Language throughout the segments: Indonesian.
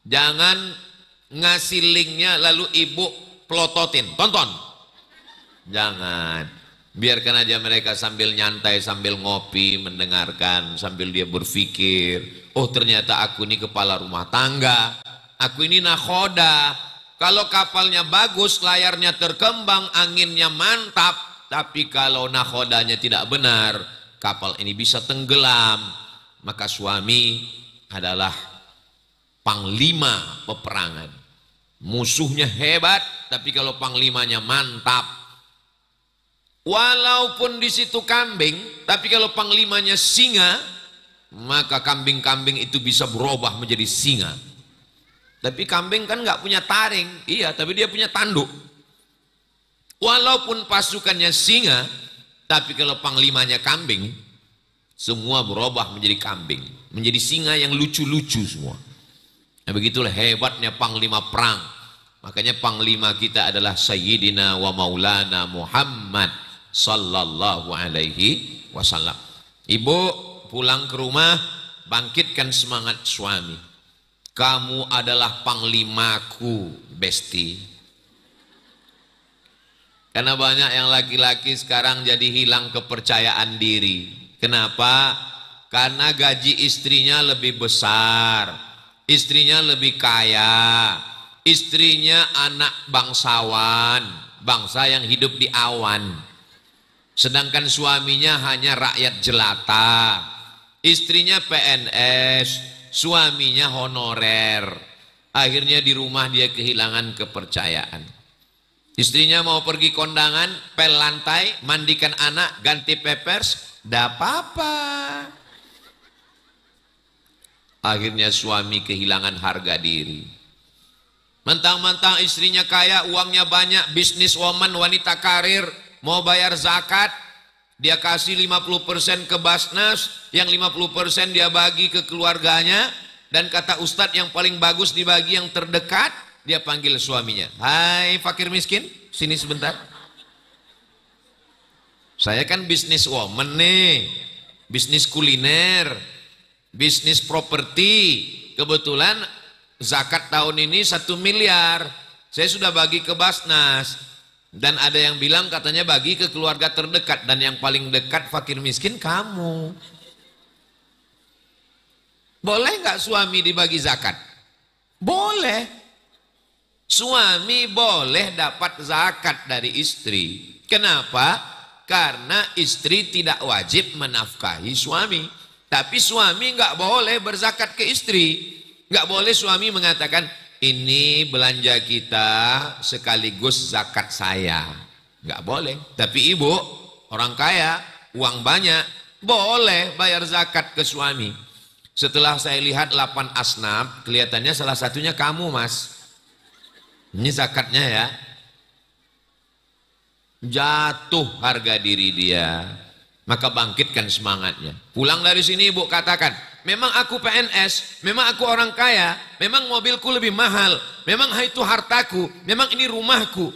Jangan ngasih linknya lalu ibu pelototin, tonton. Jangan. Biarkan aja mereka sambil nyantai, sambil ngopi, mendengarkan, sambil dia berpikir, oh ternyata aku ini kepala rumah tangga, aku ini nakhoda. Kalau kapalnya bagus, layarnya terkembang, anginnya mantap, tapi kalau nakhodanya tidak benar, kapal ini bisa tenggelam. Maka suami adalah panglima peperangan. Musuhnya hebat, tapi kalau panglimanya mantap. Walaupun di situ kambing, tapi kalau panglimanya singa, maka kambing-kambing itu bisa berubah menjadi singa. Tapi kambing kan nggak punya taring, iya, tapi dia punya tanduk. Walaupun pasukannya singa, tapi kalau panglimanya kambing, semua berubah menjadi kambing, menjadi singa yang lucu-lucu semua. Nah, begitulah hebatnya panglima perang. Makanya panglima kita adalah Sayyidina wa Maulana Muhammad sallallahu alaihi wasallam. Ibu pulang ke rumah, bangkitkan semangat suami. Kamu adalah panglimaku, besti. Karena banyak yang laki-laki sekarang jadi hilang kepercayaan diri. Kenapa? Karena gaji istrinya lebih besar, istrinya lebih kaya, istrinya anak bangsawan, bangsa yang hidup di awan. Sedangkan suaminya hanya rakyat jelata, istrinya PNS, suaminya honorer. Akhirnya di rumah dia kehilangan kepercayaan. Istrinya mau pergi kondangan, pel lantai, mandikan anak, ganti pampers, dah apa-apa. Akhirnya suami kehilangan harga diri. Mentang-mentang istrinya kaya, uangnya banyak, bisnis woman, wanita karir, mau bayar zakat, dia kasih 50% ke Basnas, yang 50% dia bagi ke keluarganya, dan kata Ustadz yang paling bagus dibagi yang terdekat. Dia panggil suaminya, hai fakir miskin, sini sebentar. Saya kan bisnis woman nih, bisnis kuliner, bisnis properti. Kebetulan zakat tahun ini 1 miliar, saya sudah bagi ke Basnas. Dan ada yang bilang katanya bagi ke keluarga terdekat, dan yang paling dekat fakir miskin kamu. Boleh nggak suami dibagi zakat? Boleh. Suami boleh dapat zakat dari istri. Kenapa? Karena istri tidak wajib menafkahi suami. Tapi suami nggak boleh berzakat ke istri. Nggak boleh suami mengatakan, ini belanja kita sekaligus zakat saya. Nggak boleh. Tapi ibu, orang kaya, uang banyak, boleh bayar zakat ke suami. Setelah saya lihat 8 asnaf, kelihatannya salah satunya kamu, Mas. Ini zakatnya ya. Jatuh harga diri dia. Maka bangkitkan semangatnya. Pulang dari sini ibu katakan, memang aku PNS, memang aku orang kaya, memang mobilku lebih mahal, memang itu hartaku, memang ini rumahku.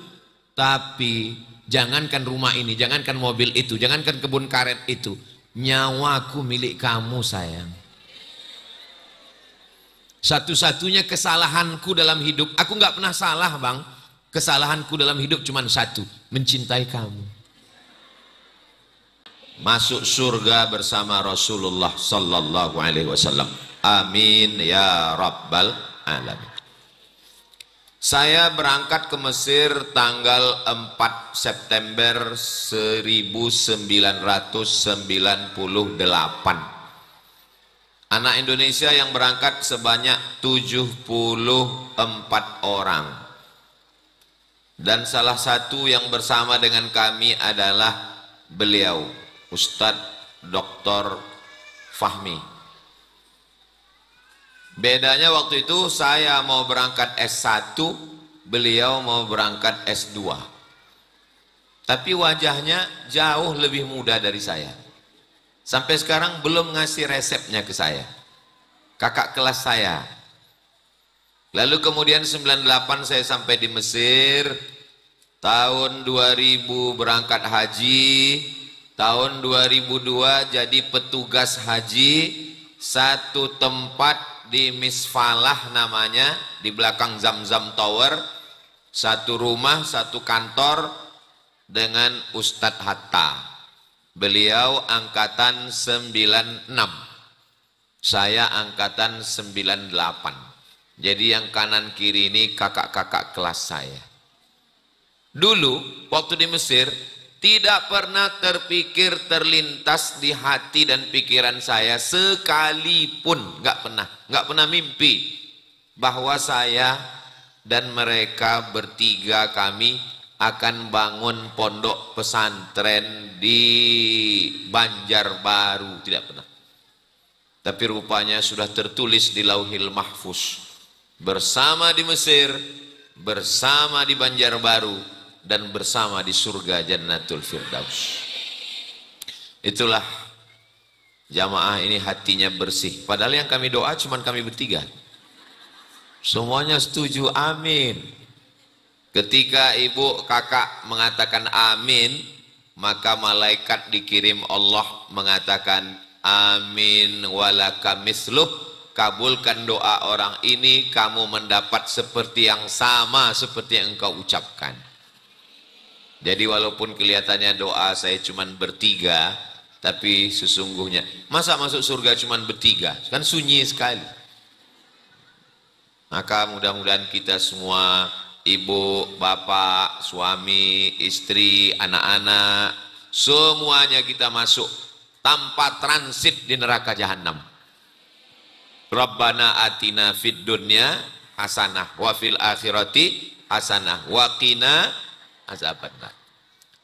Tapi jangankan rumah ini, jangankan mobil itu, jangankan kebun karet itu, nyawaku milik kamu sayang. Satu-satunya kesalahanku dalam hidup, aku nggak pernah salah bang, kesalahanku dalam hidup cuma satu, mencintai kamu. Masuk surga bersama Rasulullah sallallahu alaihi wasallam. Amin ya rabbal alamin. Saya berangkat ke Mesir tanggal 4 September 1998. Anak Indonesia yang berangkat sebanyak 74 orang. Dan salah satu yang bersama dengan kami adalah beliau, Ustadz Dr. Fahmi. Bedanya waktu itu saya mau berangkat S1, beliau mau berangkat S2. Tapi wajahnya jauh lebih muda dari saya. Sampai sekarang belum ngasih resepnya ke saya. Kakak kelas saya. Lalu kemudian 98 saya sampai di Mesir. Tahun 2000 berangkat haji. Tahun 2002 jadi petugas haji. Satu tempat di Misfalah namanya, di belakang Zamzam Tower, satu rumah, satu kantor dengan Ustadz Hatta. Beliau angkatan 96, saya angkatan 98. Jadi yang kanan kiri ini kakak-kakak kelas saya. Dulu waktu di Mesir, tidak pernah terpikir terlintas di hati dan pikiran saya sekalipun, nggak pernah mimpi bahwa saya dan mereka bertiga kami akan bangun pondok pesantren di Banjarbaru, tidak pernah. Tapi rupanya sudah tertulis di Lauhil Mahfuz, bersama di Mesir, bersama di Banjarbaru, dan bersama di surga Jannatul Firdaus. Itulah jamaah ini hatinya bersih. Padahal yang kami doa cuma kami bertiga. Semuanya setuju, amin. Ketika ibu kakak mengatakan amin, maka malaikat dikirim Allah mengatakan amin walaka misluh. Kabulkan doa orang ini, kamu mendapat seperti yang sama seperti yang engkau ucapkan. Jadi walaupun kelihatannya doa saya cuma bertiga, tapi sesungguhnya masa masuk surga cuma bertiga, kan sunyi sekali. Maka mudah-mudahan kita semua, ibu, bapak, suami, istri, anak-anak, semuanya kita masuk tanpa transit di neraka jahanam. Rabbana atina fid dunya hasanah wa fil akhirati hasanah wa qina azabannar.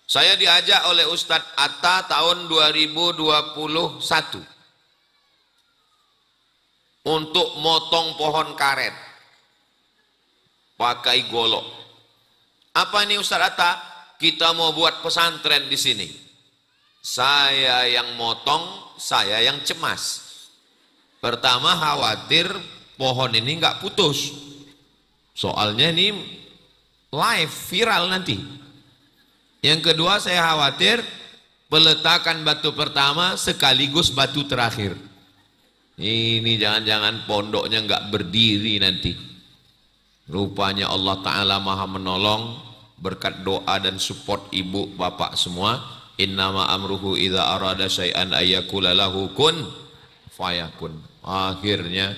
Saya diajak oleh Ustadz Atta tahun 2021 untuk motong pohon karet pakai golok. Apa ini Ustadz Atta? Kita mau buat pesantren di sini. Saya yang motong, saya yang cemas. Pertama khawatir pohon ini nggak putus. Soalnya ini live viral nanti. Yang kedua saya khawatir peletakan batu pertama sekaligus batu terakhir. Ini jangan-jangan pondoknya nggak berdiri nanti. Rupanya Allah Ta'ala maha menolong berkat doa dan support ibu bapak semua. Innama amruhu idza arada syai'an ayyakula lahu kun fayakun. Akhirnya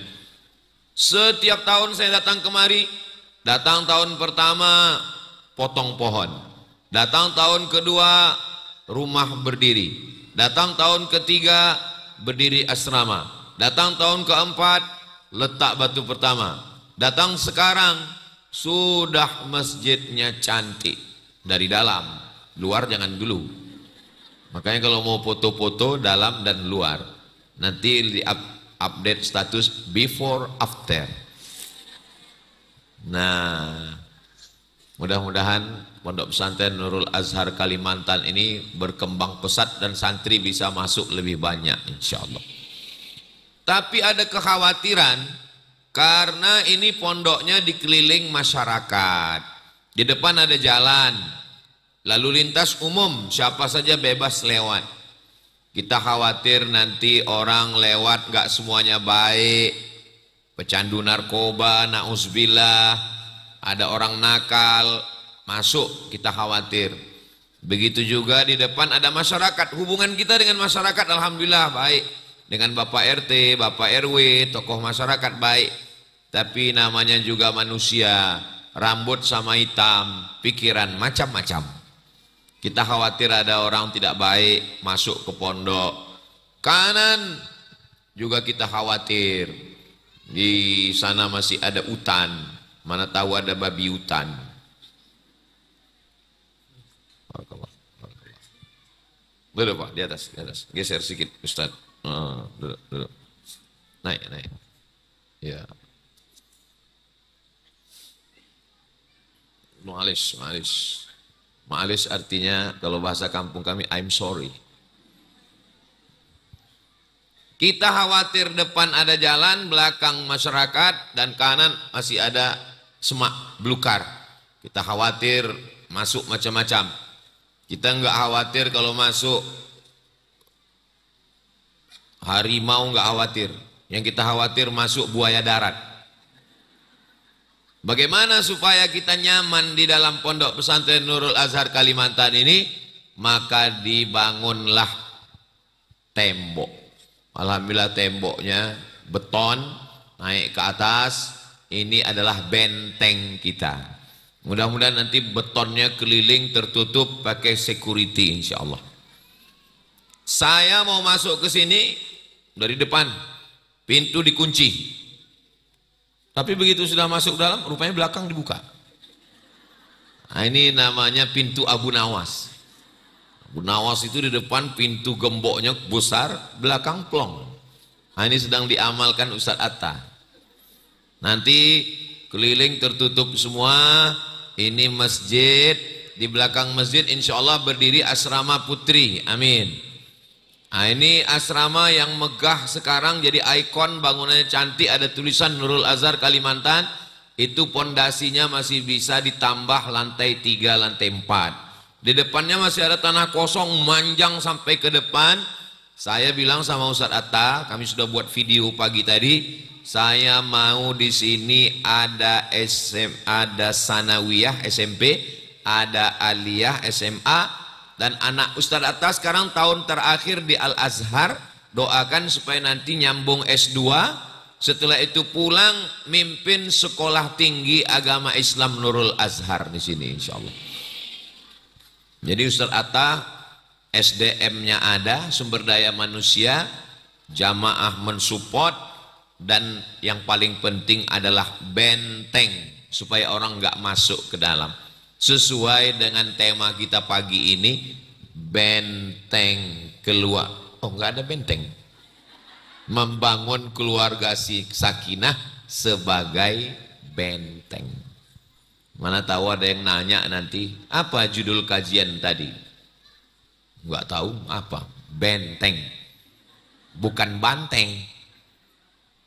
setiap tahun saya datang kemari. Datang tahun pertama potong pohon, datang tahun kedua rumah berdiri, datang tahun ketiga berdiri asrama, datang tahun keempat letak batu pertama, datang sekarang sudah masjidnya cantik dari dalam, luar jangan dulu. Makanya kalau mau foto-foto dalam dan luar, nanti di update status before after. Nah, mudah-mudahan Pondok Pesantren Nurul Azhar Kalimantan ini berkembang pesat dan santri bisa masuk lebih banyak insya Allah. Tapi ada kekhawatiran karena ini pondoknya dikeliling masyarakat. Di depan ada jalan, lalu lintas umum, siapa saja bebas lewat. Kita khawatir nanti orang lewat gak semuanya baik, pecandu narkoba, na'uzubillah, ada orang nakal masuk, kita khawatir. Begitu juga di depan ada masyarakat, hubungan kita dengan masyarakat alhamdulillah baik, dengan Bapak RT, Bapak RW, tokoh masyarakat baik. Tapi namanya juga manusia, rambut sama hitam, pikiran macam-macam. Kita khawatir ada orang tidak baik masuk ke pondok. Kanan juga kita khawatir. Di sana masih ada hutan, mana tahu ada babi hutan. Duduk Pak, di atas, geser sedikit Ustaz. Duduk. Naik. Ya. Ma'alis artinya kalau bahasa kampung kami I'm sorry. Kita khawatir depan ada jalan, belakang masyarakat, dan kanan masih ada semak belukar. Kita khawatir masuk macam-macam. Kita enggak khawatir kalau masuk harimau, enggak khawatir. Yang kita khawatir masuk buaya darat. Bagaimana supaya kita nyaman di dalam pondok pesantren Nurul Azhar Kalimantan ini? Maka dibangunlah tembok. Alhamdulillah temboknya beton, naik ke atas. Ini adalah benteng kita. Mudah-mudahan nanti betonnya keliling tertutup pakai security insya Allah. Saya mau masuk ke sini dari depan, pintu dikunci. Tapi begitu sudah masuk dalam, rupanya belakang dibuka. Nah, ini namanya pintu Abu Nawas. Abu Nawas itu di depan pintu gemboknya besar, belakang plong. Nah, ini sedang diamalkan Ustadz Atta. Nanti keliling tertutup semua. Ini masjid, di belakang masjid insya Allah berdiri asrama putri. Amin. Nah, ini asrama yang megah sekarang jadi ikon, bangunannya cantik, ada tulisan Nurul Azhar Kalimantan. Itu pondasinya masih bisa ditambah lantai 3, lantai 4. Di depannya masih ada tanah kosong manjang sampai ke depan. Saya bilang sama Ustadz Atta, kami sudah buat video pagi tadi. Saya mau di sini ada ada sanawiyah SMP, ada aliyah SMA. Dan anak Ustadz Atta sekarang tahun terakhir di Al-Azhar, doakan supaya nanti nyambung S2, setelah itu pulang mimpin sekolah tinggi agama Islam Nurul Azhar di sini insyaallah. Jadi Ustadz Atta SDM-nya ada, sumber daya manusia, jamaah mensupport, dan yang paling penting adalah benteng supaya orang nggak masuk ke dalam. Sesuai dengan tema kita pagi ini, benteng keluar. Oh, nggak ada benteng. Membangun keluarga sakinah sebagai benteng. Mana tahu ada yang nanya nanti, apa judul kajian tadi? Nggak tahu apa. Benteng. Bukan banteng.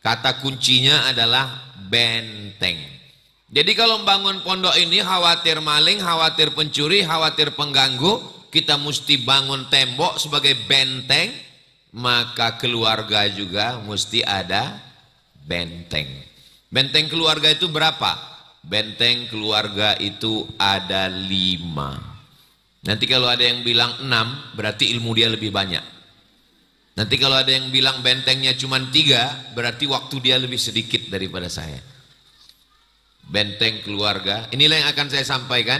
Kata kuncinya adalah benteng. Jadi kalau membangun pondok ini khawatir maling, khawatir pencuri, khawatir pengganggu, kita mesti bangun tembok sebagai benteng, maka keluarga juga mesti ada benteng. Benteng keluarga itu berapa? Benteng keluarga itu ada 5. Nanti kalau ada yang bilang 6, berarti ilmu dia lebih banyak. Nanti kalau ada yang bilang bentengnya cuma 3, berarti waktu dia lebih sedikit daripada saya. Benteng keluarga, inilah yang akan saya sampaikan.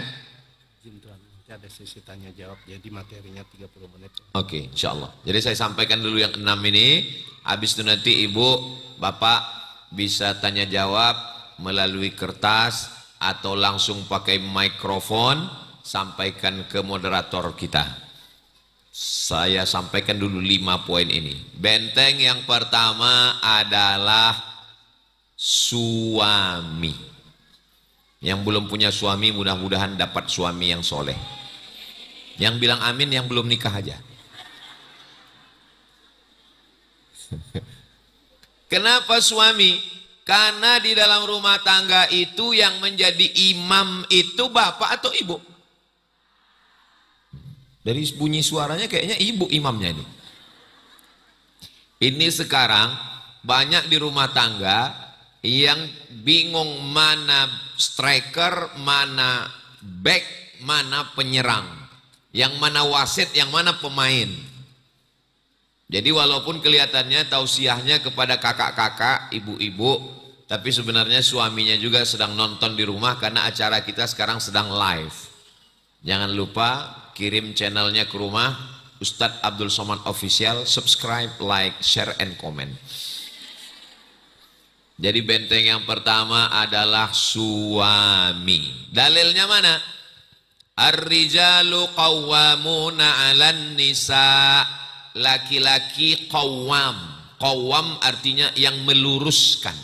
Nanti ada sesi tanya jawab, jadi materinya 30 menit. Oke, insya Allah. Jadi saya sampaikan dulu yang 6 ini. Habis itu nanti ibu, bapak bisa tanya jawab melalui kertas atau langsung pakai mikrofon, sampaikan ke moderator kita. Saya sampaikan dulu 5 poin ini. Benteng yang pertama adalah suami. Yang belum punya suami mudah-mudahan dapat suami yang soleh. Yang bilang amin yang belum nikah aja. Kenapa suami? Karena di dalam rumah tangga itu yang menjadi imam itu bapak atau ibu? Dari bunyi suaranya kayaknya ibu imamnya ini. Ini sekarang banyak di rumah tangga yang bingung mana striker, mana back, mana penyerang, yang mana wasit, yang mana pemain. Jadi walaupun kelihatannya tausiahnya kepada kakak-kakak, ibu-ibu, tapi sebenarnya suaminya juga sedang nonton di rumah karena acara kita sekarang sedang live. Jangan lupa kirim channelnya ke rumah, Ustadz Abdul Somad Official, subscribe, like, share, and comment. Jadi benteng yang pertama adalah suami. Dalilnya mana? Ar-rijalu qawwamuna 'alan nisa. Laki-laki qawwam. Qawwam artinya yang meluruskan.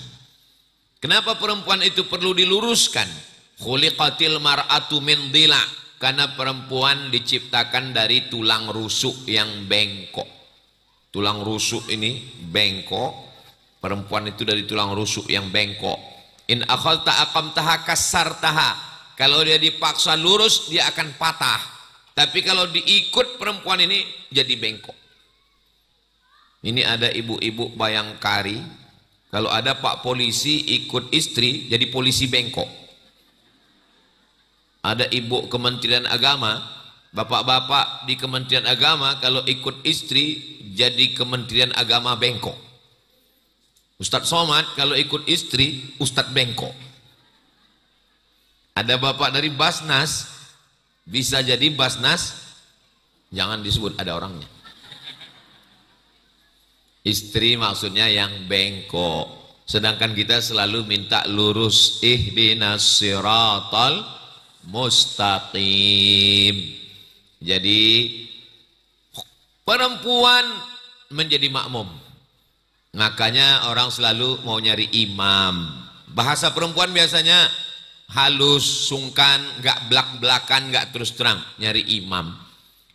Kenapa perempuan itu perlu diluruskan? Khuliqatil mar'atu min dhila. Karena perempuan diciptakan dari tulang rusuk yang bengkok. Tulang rusuk ini bengkok. Perempuan itu dari tulang rusuk yang bengkok. In akhalta aqamtaha kassartaha. Kalau dia dipaksa lurus, dia akan patah. Tapi kalau diikut perempuan ini, jadi bengkok. Ini ada ibu-ibu Bayangkari, Kalau ada Pak Polisi ikut istri jadi polisi bengkok. Ada Ibu Kementerian Agama, bapak-bapak di Kementerian Agama kalau ikut istri jadi Kementerian Agama bengkok. Ustadz Somad kalau ikut istri Ustadz bengkok. Ada bapak dari Basnas bisa jadi Basnas, jangan disebut ada orangnya. Istri maksudnya yang bengkok. Sedangkan kita selalu minta lurus, ihdinas siratal mustaqim. Jadi perempuan menjadi makmum. Makanya orang selalu mau nyari imam. Bahasa perempuan biasanya halus, sungkan, gak belak-belakan, gak terus terang, nyari imam.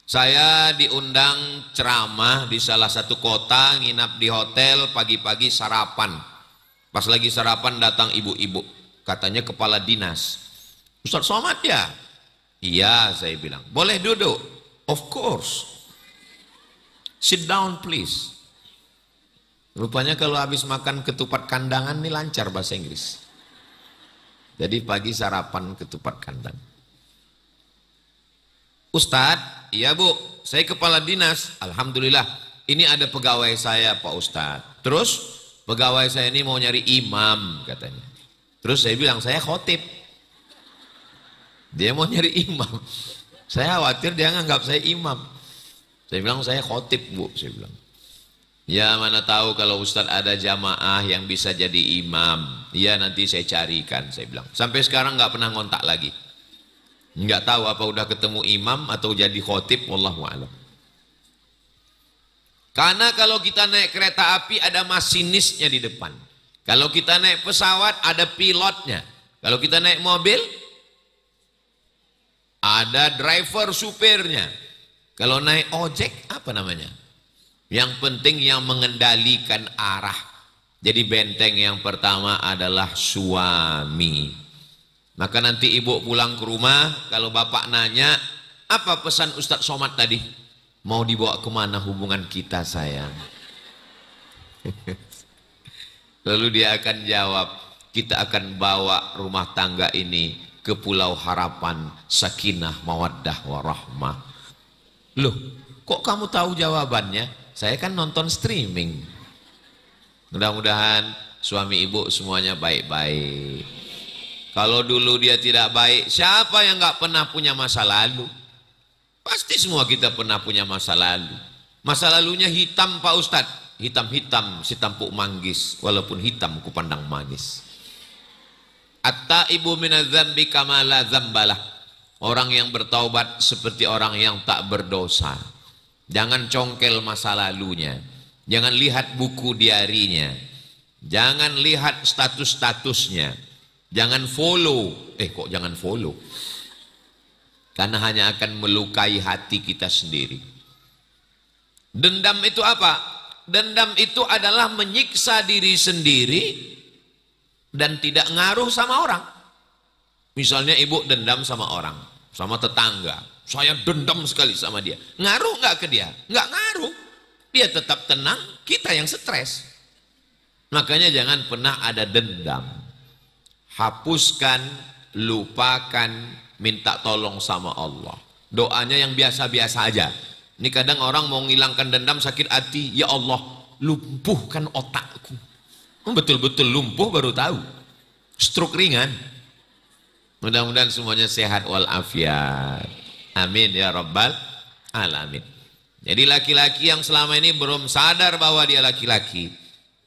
Saya diundang ceramah di salah satu kota, nginap di hotel, pagi-pagi sarapan. Pas lagi sarapan datang ibu-ibu, katanya kepala dinas. Ustadz Somad ya? Iya, saya bilang. Boleh duduk? Of course. Sit down please. Rupanya kalau habis makan ketupat kandangan nih lancar bahasa Inggris. Jadi pagi sarapan ketupat kandang. Ustadz, iya Bu, saya kepala dinas. Alhamdulillah, ini ada pegawai saya Pak Ustadz. Terus pegawai saya ini mau nyari imam katanya. Terus saya bilang, saya khotib. Dia mau nyari imam. Saya khawatir dia nganggap saya imam. Saya bilang, saya khotib Bu, saya bilang. Ya mana tahu kalau Ustadz ada jamaah yang bisa jadi imam. Ya nanti saya carikan, saya bilang. Sampai sekarang nggak pernah ngontak lagi. Nggak tahu apa udah ketemu imam atau jadi khotib, wallahu a'lam. Karena kalau kita naik kereta api ada masinisnya di depan. Kalau kita naik pesawat ada pilotnya. Kalau kita naik mobil ada driver supirnya. Kalau naik ojek apa namanya? Yang penting yang mengendalikan arah. Jadi benteng yang pertama adalah suami. Maka nanti ibu pulang ke rumah, kalau bapak nanya, apa pesan Ustadz Somad tadi? Mau dibawa kemana hubungan kita sayang? Lalu dia akan jawab, kita akan bawa rumah tangga ini ke pulau harapan, sakinah, mawaddah, warahmah. Loh, kok kamu tahu jawabannya? Saya kan nonton streaming. Mudah-mudahan suami ibu semuanya baik-baik. Kalau dulu dia tidak baik, siapa yang nggak pernah punya masa lalu? Pasti semua kita pernah punya masa lalu. Masa lalunya hitam Pak Ustadz, hitam-hitam si tampuk manggis, walaupun hitam kupandang manis. At-taibu minadz-dzambi kama la dzambalah. Orang yang bertaubat seperti orang yang tak berdosa. Jangan congkel masa lalunya. Jangan lihat buku diarinya. Jangan lihat status-statusnya. Jangan follow. Kok jangan follow? Karena hanya akan melukai hati kita sendiri. Dendam itu apa? Dendam itu adalah menyiksa diri sendiri dan tidak ngaruh sama orang. Misalnya ibu dendam sama orang, sama tetangga. Saya dendam sekali sama dia. Ngaruh nggak ke dia? Nggak ngaruh. Dia tetap tenang, kita yang stres. Makanya jangan pernah ada dendam. Hapuskan, lupakan, minta tolong sama Allah. Doanya yang biasa-biasa aja. Ini kadang orang mau menghilangkan dendam, sakit hati. Ya Allah, lumpuhkan otakku. Betul-betul lumpuh baru tahu. Stroke ringan. Mudah-mudahan semuanya sehat walafiat. Amin ya rabbal alamin. Jadi laki-laki yang selama ini belum sadar bahwa dia laki-laki,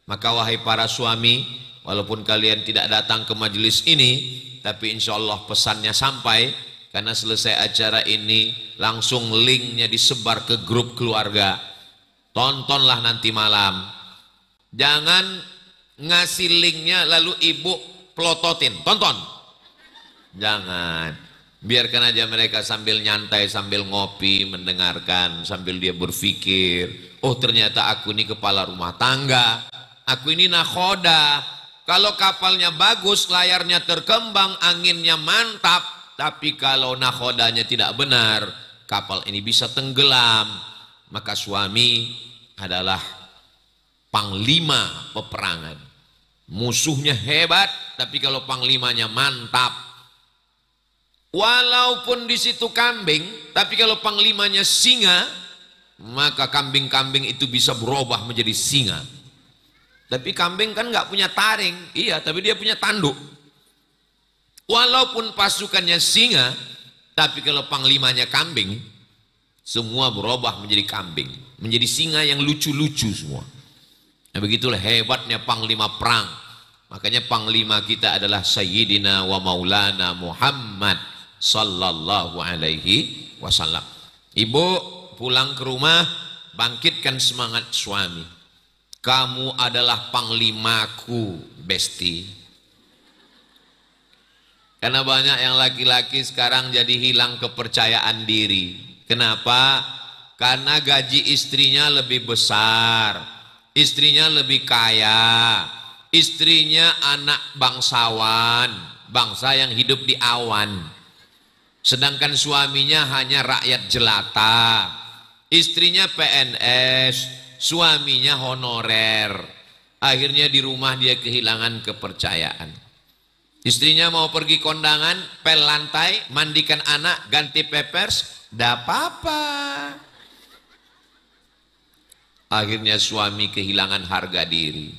maka wahai para suami, walaupun kalian tidak datang ke majelis ini, tapi insya Allah pesannya sampai. Karena selesai acara ini langsung linknya disebar ke grup keluarga. Tontonlah nanti malam. Jangan ngasih linknya lalu ibu pelototin, tonton. Jangan. Biarkan aja mereka sambil nyantai, sambil ngopi, mendengarkan, sambil dia berpikir, oh ternyata aku ini kepala rumah tangga, aku ini nakhoda. Kalau kapalnya bagus, layarnya terkembang, anginnya mantap, tapi kalau nakhodanya tidak benar, kapal ini bisa tenggelam. Maka suami adalah panglima peperangan. Musuhnya hebat, tapi kalau panglimanya mantap. Walaupun di situ kambing, tapi kalau panglimanya singa, maka kambing-kambing itu bisa berubah menjadi singa. Tapi kambing kan nggak punya taring, iya, tapi dia punya tanduk. Walaupun pasukannya singa, tapi kalau panglimanya kambing, semua berubah menjadi kambing, menjadi singa yang lucu-lucu semua. Nah, begitulah hebatnya panglima perang. Makanya panglima kita adalah Sayyidina wa Maulana Muhammad sallallahu alaihi wasallam. Ibu pulang ke rumah, bangkitkan semangat suami. Kamu adalah panglimaku, besti. Karena banyak yang laki-laki sekarang jadi hilang kepercayaan diri. Kenapa? Karena gaji istrinya lebih besar, istrinya lebih kaya, istrinya anak bangsawan, bangsa yang hidup di awan. Sedangkan suaminya hanya rakyat jelata, istrinya PNS, suaminya honorer. Akhirnya di rumah dia kehilangan kepercayaan. Istrinya mau pergi kondangan, pel lantai, mandikan anak, ganti pampers, dah apa-apa. Akhirnya suami kehilangan harga diri.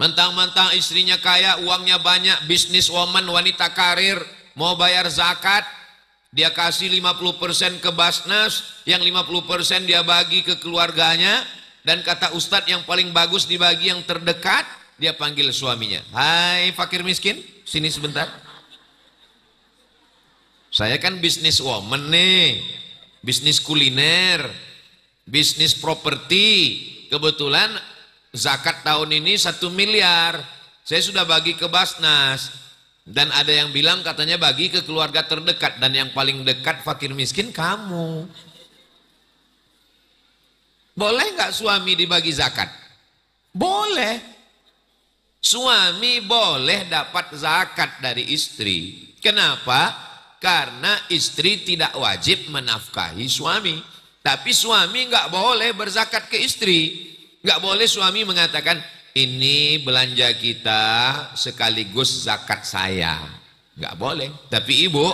Mentang-mentang istrinya kaya, uangnya banyak, bisnis woman, wanita karir, mau bayar zakat, dia kasih 50% ke Basnas, yang 50% dia bagi ke keluarganya, dan kata Ustadz yang paling bagus dibagi yang terdekat. Dia panggil suaminya, hai fakir miskin, sini sebentar. Saya kan bisnis woman nih, bisnis kuliner, bisnis properti. Kebetulan zakat tahun ini 1 miliar, saya sudah bagi ke Basnas. Dan ada yang bilang katanya bagi ke keluarga terdekat, dan yang paling dekat fakir miskin kamu. Boleh nggak suami dibagi zakat? Boleh. Suami boleh dapat zakat dari istri. Kenapa? Karena istri tidak wajib menafkahi suami. Tapi suami nggak boleh berzakat ke istri. Nggak boleh suami mengatakan, ini belanja kita sekaligus zakat saya. Nggak boleh. Tapi ibu,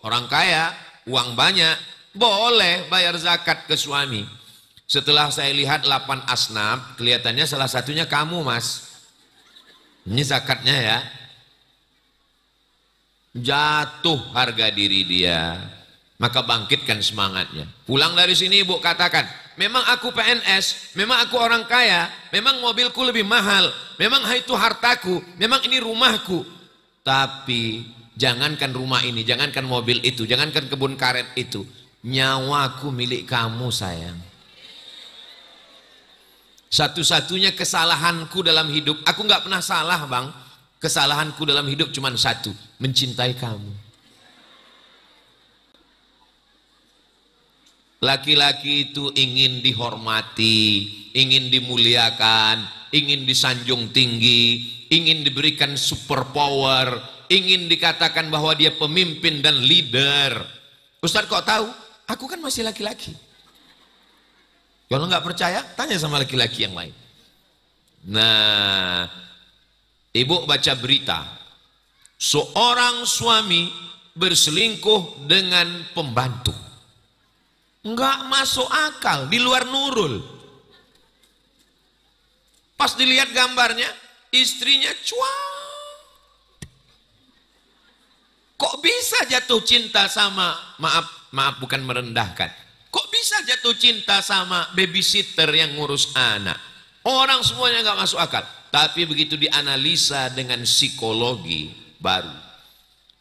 orang kaya, uang banyak, boleh bayar zakat ke suami. Setelah saya lihat 8 asnaf, kelihatannya salah satunya kamu, Mas. Ini zakatnya ya. Jatuh harga diri dia. Maka bangkitkan semangatnya. Pulang dari sini ibu katakan, memang aku PNS, memang aku orang kaya, memang mobilku lebih mahal, memang itu hartaku, memang ini rumahku. Tapi jangankan rumah ini, jangankan mobil itu, jangankan kebun karet itu, nyawaku milik kamu sayang. Satu-satunya kesalahanku dalam hidup, aku nggak pernah salah bang, kesalahanku dalam hidup cuma satu, mencintai kamu. Laki-laki itu ingin dihormati, ingin dimuliakan, ingin disanjung tinggi, ingin diberikan super power, ingin dikatakan bahwa dia pemimpin dan leader. Ustadz kok tahu? Aku kan masih laki-laki. Kalau nggak percaya, tanya sama laki-laki yang lain. Nah, ibu baca berita, seorang suami berselingkuh dengan pembantu. Nggak masuk akal, di luar nurul. Pas dilihat gambarnya, istrinya cuak. Kok bisa jatuh cinta sama, maaf bukan merendahkan. Kok bisa jatuh cinta sama babysitter yang ngurus anak? Orang semuanya nggak masuk akal. Tapi begitu dianalisa dengan psikologi baru.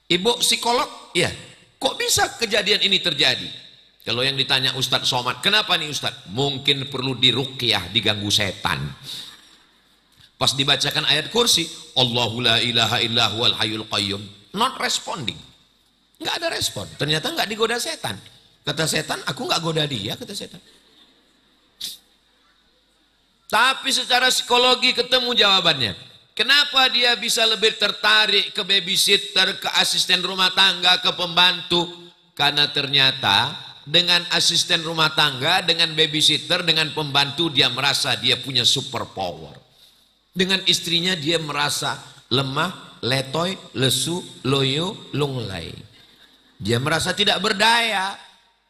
Ibu psikolog, ya. Kok bisa kejadian ini terjadi? Kalau yang ditanya Ustadz Somad, kenapa nih Ustadz? Mungkin perlu diruqyah, diganggu setan. Pas dibacakan ayat kursi, Allahu la ilaha illa huwal hayyul qayyum, not responding. Nggak ada respon. Ternyata nggak digoda setan. Kata setan, aku nggak goda dia, kata setan. Tapi secara psikologi ketemu jawabannya. Kenapa dia bisa lebih tertarik ke babysitter, ke asisten rumah tangga, ke pembantu? Karena ternyata dengan asisten rumah tangga, dengan babysitter, dengan pembantu, dia merasa dia punya super power. Dengan istrinya dia merasa lemah, letoy, lesu, loyo, lunglai. Dia merasa tidak berdaya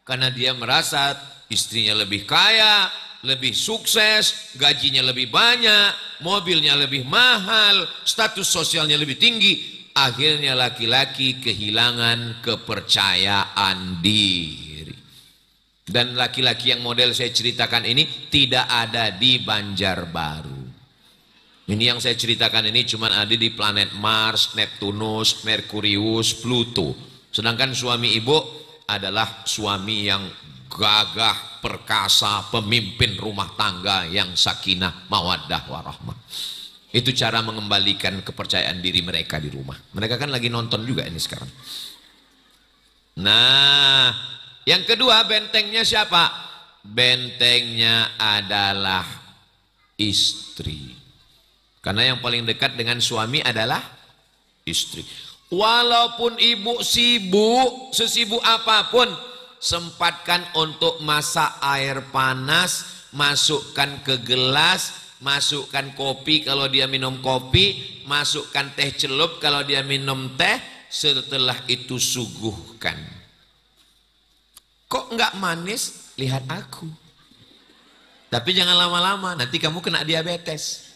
karena dia merasa istrinya lebih kaya, lebih sukses, gajinya lebih banyak, mobilnya lebih mahal, status sosialnya lebih tinggi. Akhirnya laki-laki kehilangan kepercayaan diri. Dan laki-laki yang model saya ceritakan ini tidak ada di Banjarbaru. Ini yang saya ceritakan ini cuma ada di planet Mars, Neptunus, Merkurius, Pluto. Sedangkan suami ibu adalah suami yang gagah, perkasa, pemimpin rumah tangga yang sakinah, mawaddah, warahmah. Itu cara mengembalikan kepercayaan diri mereka di rumah. Mereka kan lagi nonton juga ini sekarang. Nah, yang kedua bentengnya siapa? Bentengnya adalah istri. Karena yang paling dekat dengan suami adalah istri. Walaupun ibu sibuk, sesibuk apapun, sempatkan untuk masak air panas, masukkan ke gelas, masukkan kopi kalau dia minum kopi, masukkan teh celup kalau dia minum teh, setelah itu suguhkan. Kok enggak manis? Lihat aku. Tapi jangan lama-lama, nanti kamu kena diabetes.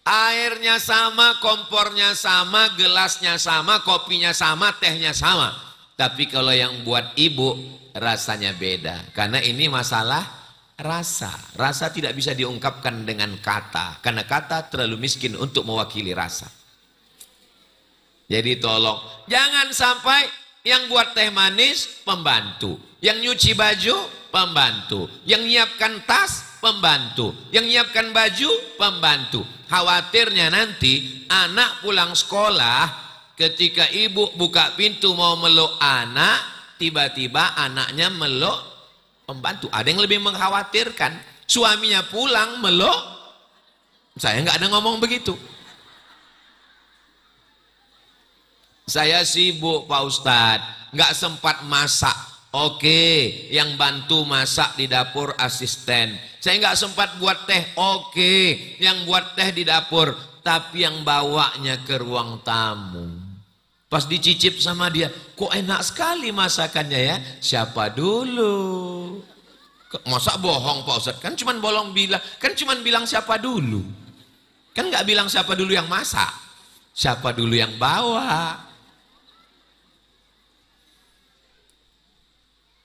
Airnya sama, kompornya sama, gelasnya sama, kopinya sama, tehnya sama. Tapi kalau yang buat ibu rasanya beda. Karena ini masalah rasa. Rasa tidak bisa diungkapkan dengan kata. Karena kata terlalu miskin untuk mewakili rasa. Jadi tolong, jangan sampai yang buat teh manis pembantu. Yang nyuci baju pembantu. Yang nyiapkan tas pembantu. Yang nyiapkan baju pembantu. Khawatirnya nanti anak pulang sekolah, ketika ibu buka pintu mau meluk anak, tiba-tiba anaknya meluk pembantu. Ada yang lebih mengkhawatirkan, suaminya pulang meluk, saya nggak ada ngomong begitu. Saya sibuk Pak Ustadz, nggak sempat masak. Oke, yang bantu masak di dapur asisten. Saya nggak sempat buat teh. Oke, yang buat teh di dapur. Tapi yang bawanya ke ruang tamu. Pas dicicip sama dia, kok enak sekali masakannya ya. Siapa dulu? Masa bohong Pak Ustadz? Kan cuman bilang siapa dulu. Kan nggak bilang siapa dulu yang masak. Siapa dulu yang bawa.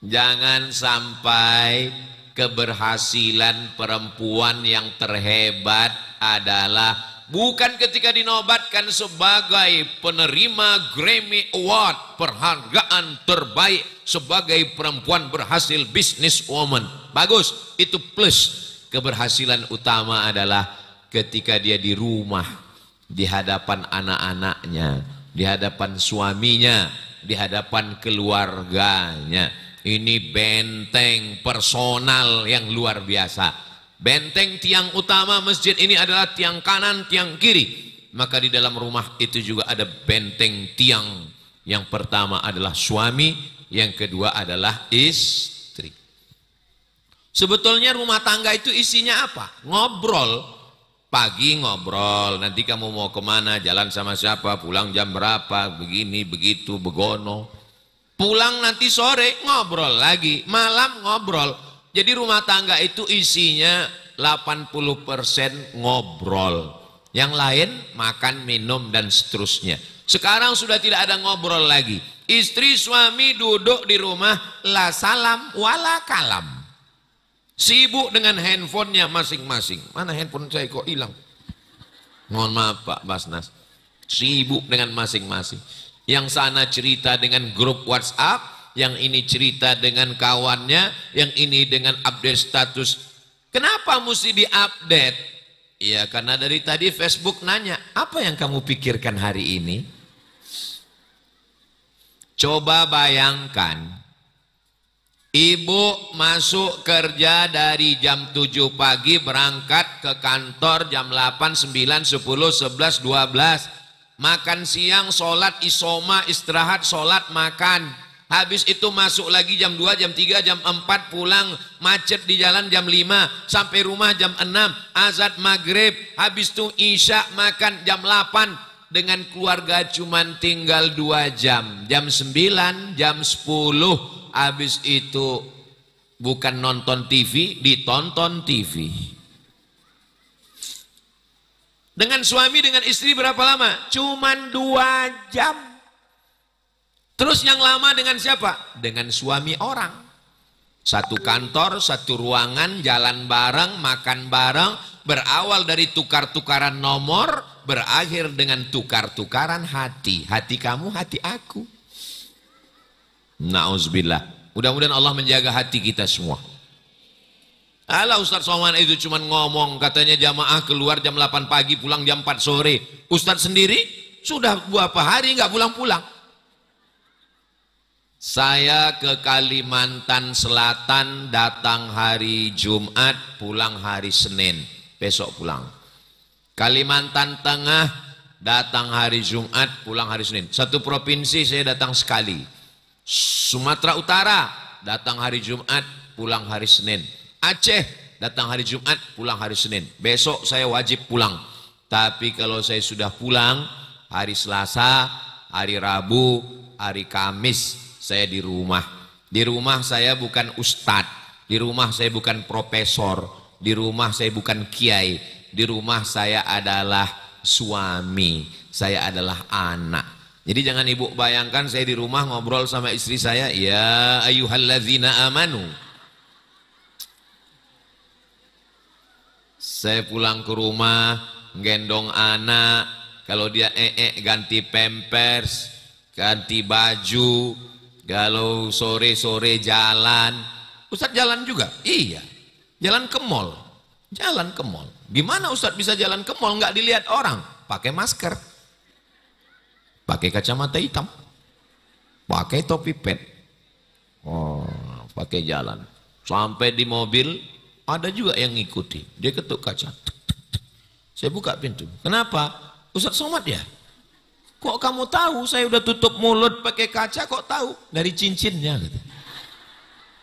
Jangan sampai keberhasilan perempuan yang terhebat adalah bukan ketika dinobatkan sebagai penerima Grammy Award, penghargaan terbaik sebagai perempuan berhasil business woman. Bagus, itu plus. Keberhasilan utama adalah ketika dia di rumah, di hadapan anak-anaknya, di hadapan suaminya, di hadapan keluarganya. Ini benteng personal yang luar biasa. Benteng tiang utama masjid ini adalah tiang kanan, tiang kiri. Maka di dalam rumah itu juga ada benteng tiang. Yang pertama adalah suami, yang kedua adalah istri. Sebetulnya rumah tangga itu isinya apa? Ngobrol. Pagi ngobrol, nanti kamu mau kemana, jalan sama siapa, pulang jam berapa, begini, begitu, begono. Pulang nanti sore ngobrol lagi, malam ngobrol. Jadi rumah tangga itu isinya 80% ngobrol. Yang lain makan, minum dan seterusnya. Sekarang sudah tidak ada ngobrol lagi. Istri suami duduk di rumah, la salam wala kalam. Sibuk dengan handphonenya masing-masing. Mana handphone saya kok hilang? Mohon maaf Pak Basnas. Sibuk dengan masing-masing. Yang sana cerita dengan grup WhatsApp, yang ini cerita dengan kawannya, yang ini dengan update status. Kenapa mesti diupdate? Ya karena dari tadi Facebook nanya, apa yang kamu pikirkan hari ini? Coba bayangkan, ibu masuk kerja dari jam 7 pagi, berangkat ke kantor jam 8, 9, 10, 11, 12. Makan siang, sholat isoma, istirahat, sholat, makan. Habis itu masuk lagi jam 2, jam 3, jam 4, pulang macet di jalan jam 5, sampai rumah jam 6, azan maghrib, habis itu isya makan jam 8, dengan keluarga cuman tinggal 2 jam, jam 9, jam 10, habis itu bukan nonton TV, ditonton TV. Dengan suami, dengan istri berapa lama? Cuman 2 jam. Terus yang lama dengan siapa? Dengan suami orang. Satu kantor, satu ruangan, jalan bareng, makan bareng, berawal dari tukar-tukaran nomor, berakhir dengan tukar-tukaran hati. Hati kamu, hati aku. Na'udzubillah. Mudah-mudahan Allah menjaga hati kita semua. Alah Ustaz Somad itu cuma ngomong, katanya jamaah keluar jam 8 pagi, pulang jam 4 sore. Ustaz sendiri sudah berapa hari nggak pulang-pulang. Saya ke Kalimantan Selatan datang hari Jumat, pulang hari Senin, besok pulang. Kalimantan Tengah datang hari Jumat, pulang hari Senin. Satu provinsi saya datang sekali. Sumatera Utara datang hari Jumat, pulang hari Senin. Aceh datang hari Jumat, pulang hari Senin. Besok saya wajib pulang. Tapi kalau saya sudah pulang hari Selasa, hari Rabu, hari Kamis, saya di rumah. Di rumah saya bukan ustadz, di rumah saya bukan profesor, di rumah saya bukan kiai, di rumah saya adalah suami, saya adalah anak. Jadi jangan ibu bayangkan saya di rumah ngobrol sama istri saya, ya ayyuhalladzina amanu. Saya pulang ke rumah, gendong anak, kalau dia ganti pampers, ganti baju. Kalau sore-sore jalan, Ustaz jalan juga? Iya, jalan ke mall. Jalan ke mall. Gimana Ustaz bisa jalan ke mall nggak dilihat orang? Pakai masker, pakai kacamata hitam, pakai topi pet. Oh, pakai jalan. Sampai di mobil ada juga yang ngikuti. Dia ketuk kaca. Saya buka pintu. Kenapa? Ustaz Somad ya? Kok kamu tahu? Saya udah tutup mulut pakai kaca, kok tahu? Dari cincinnya. Gitu.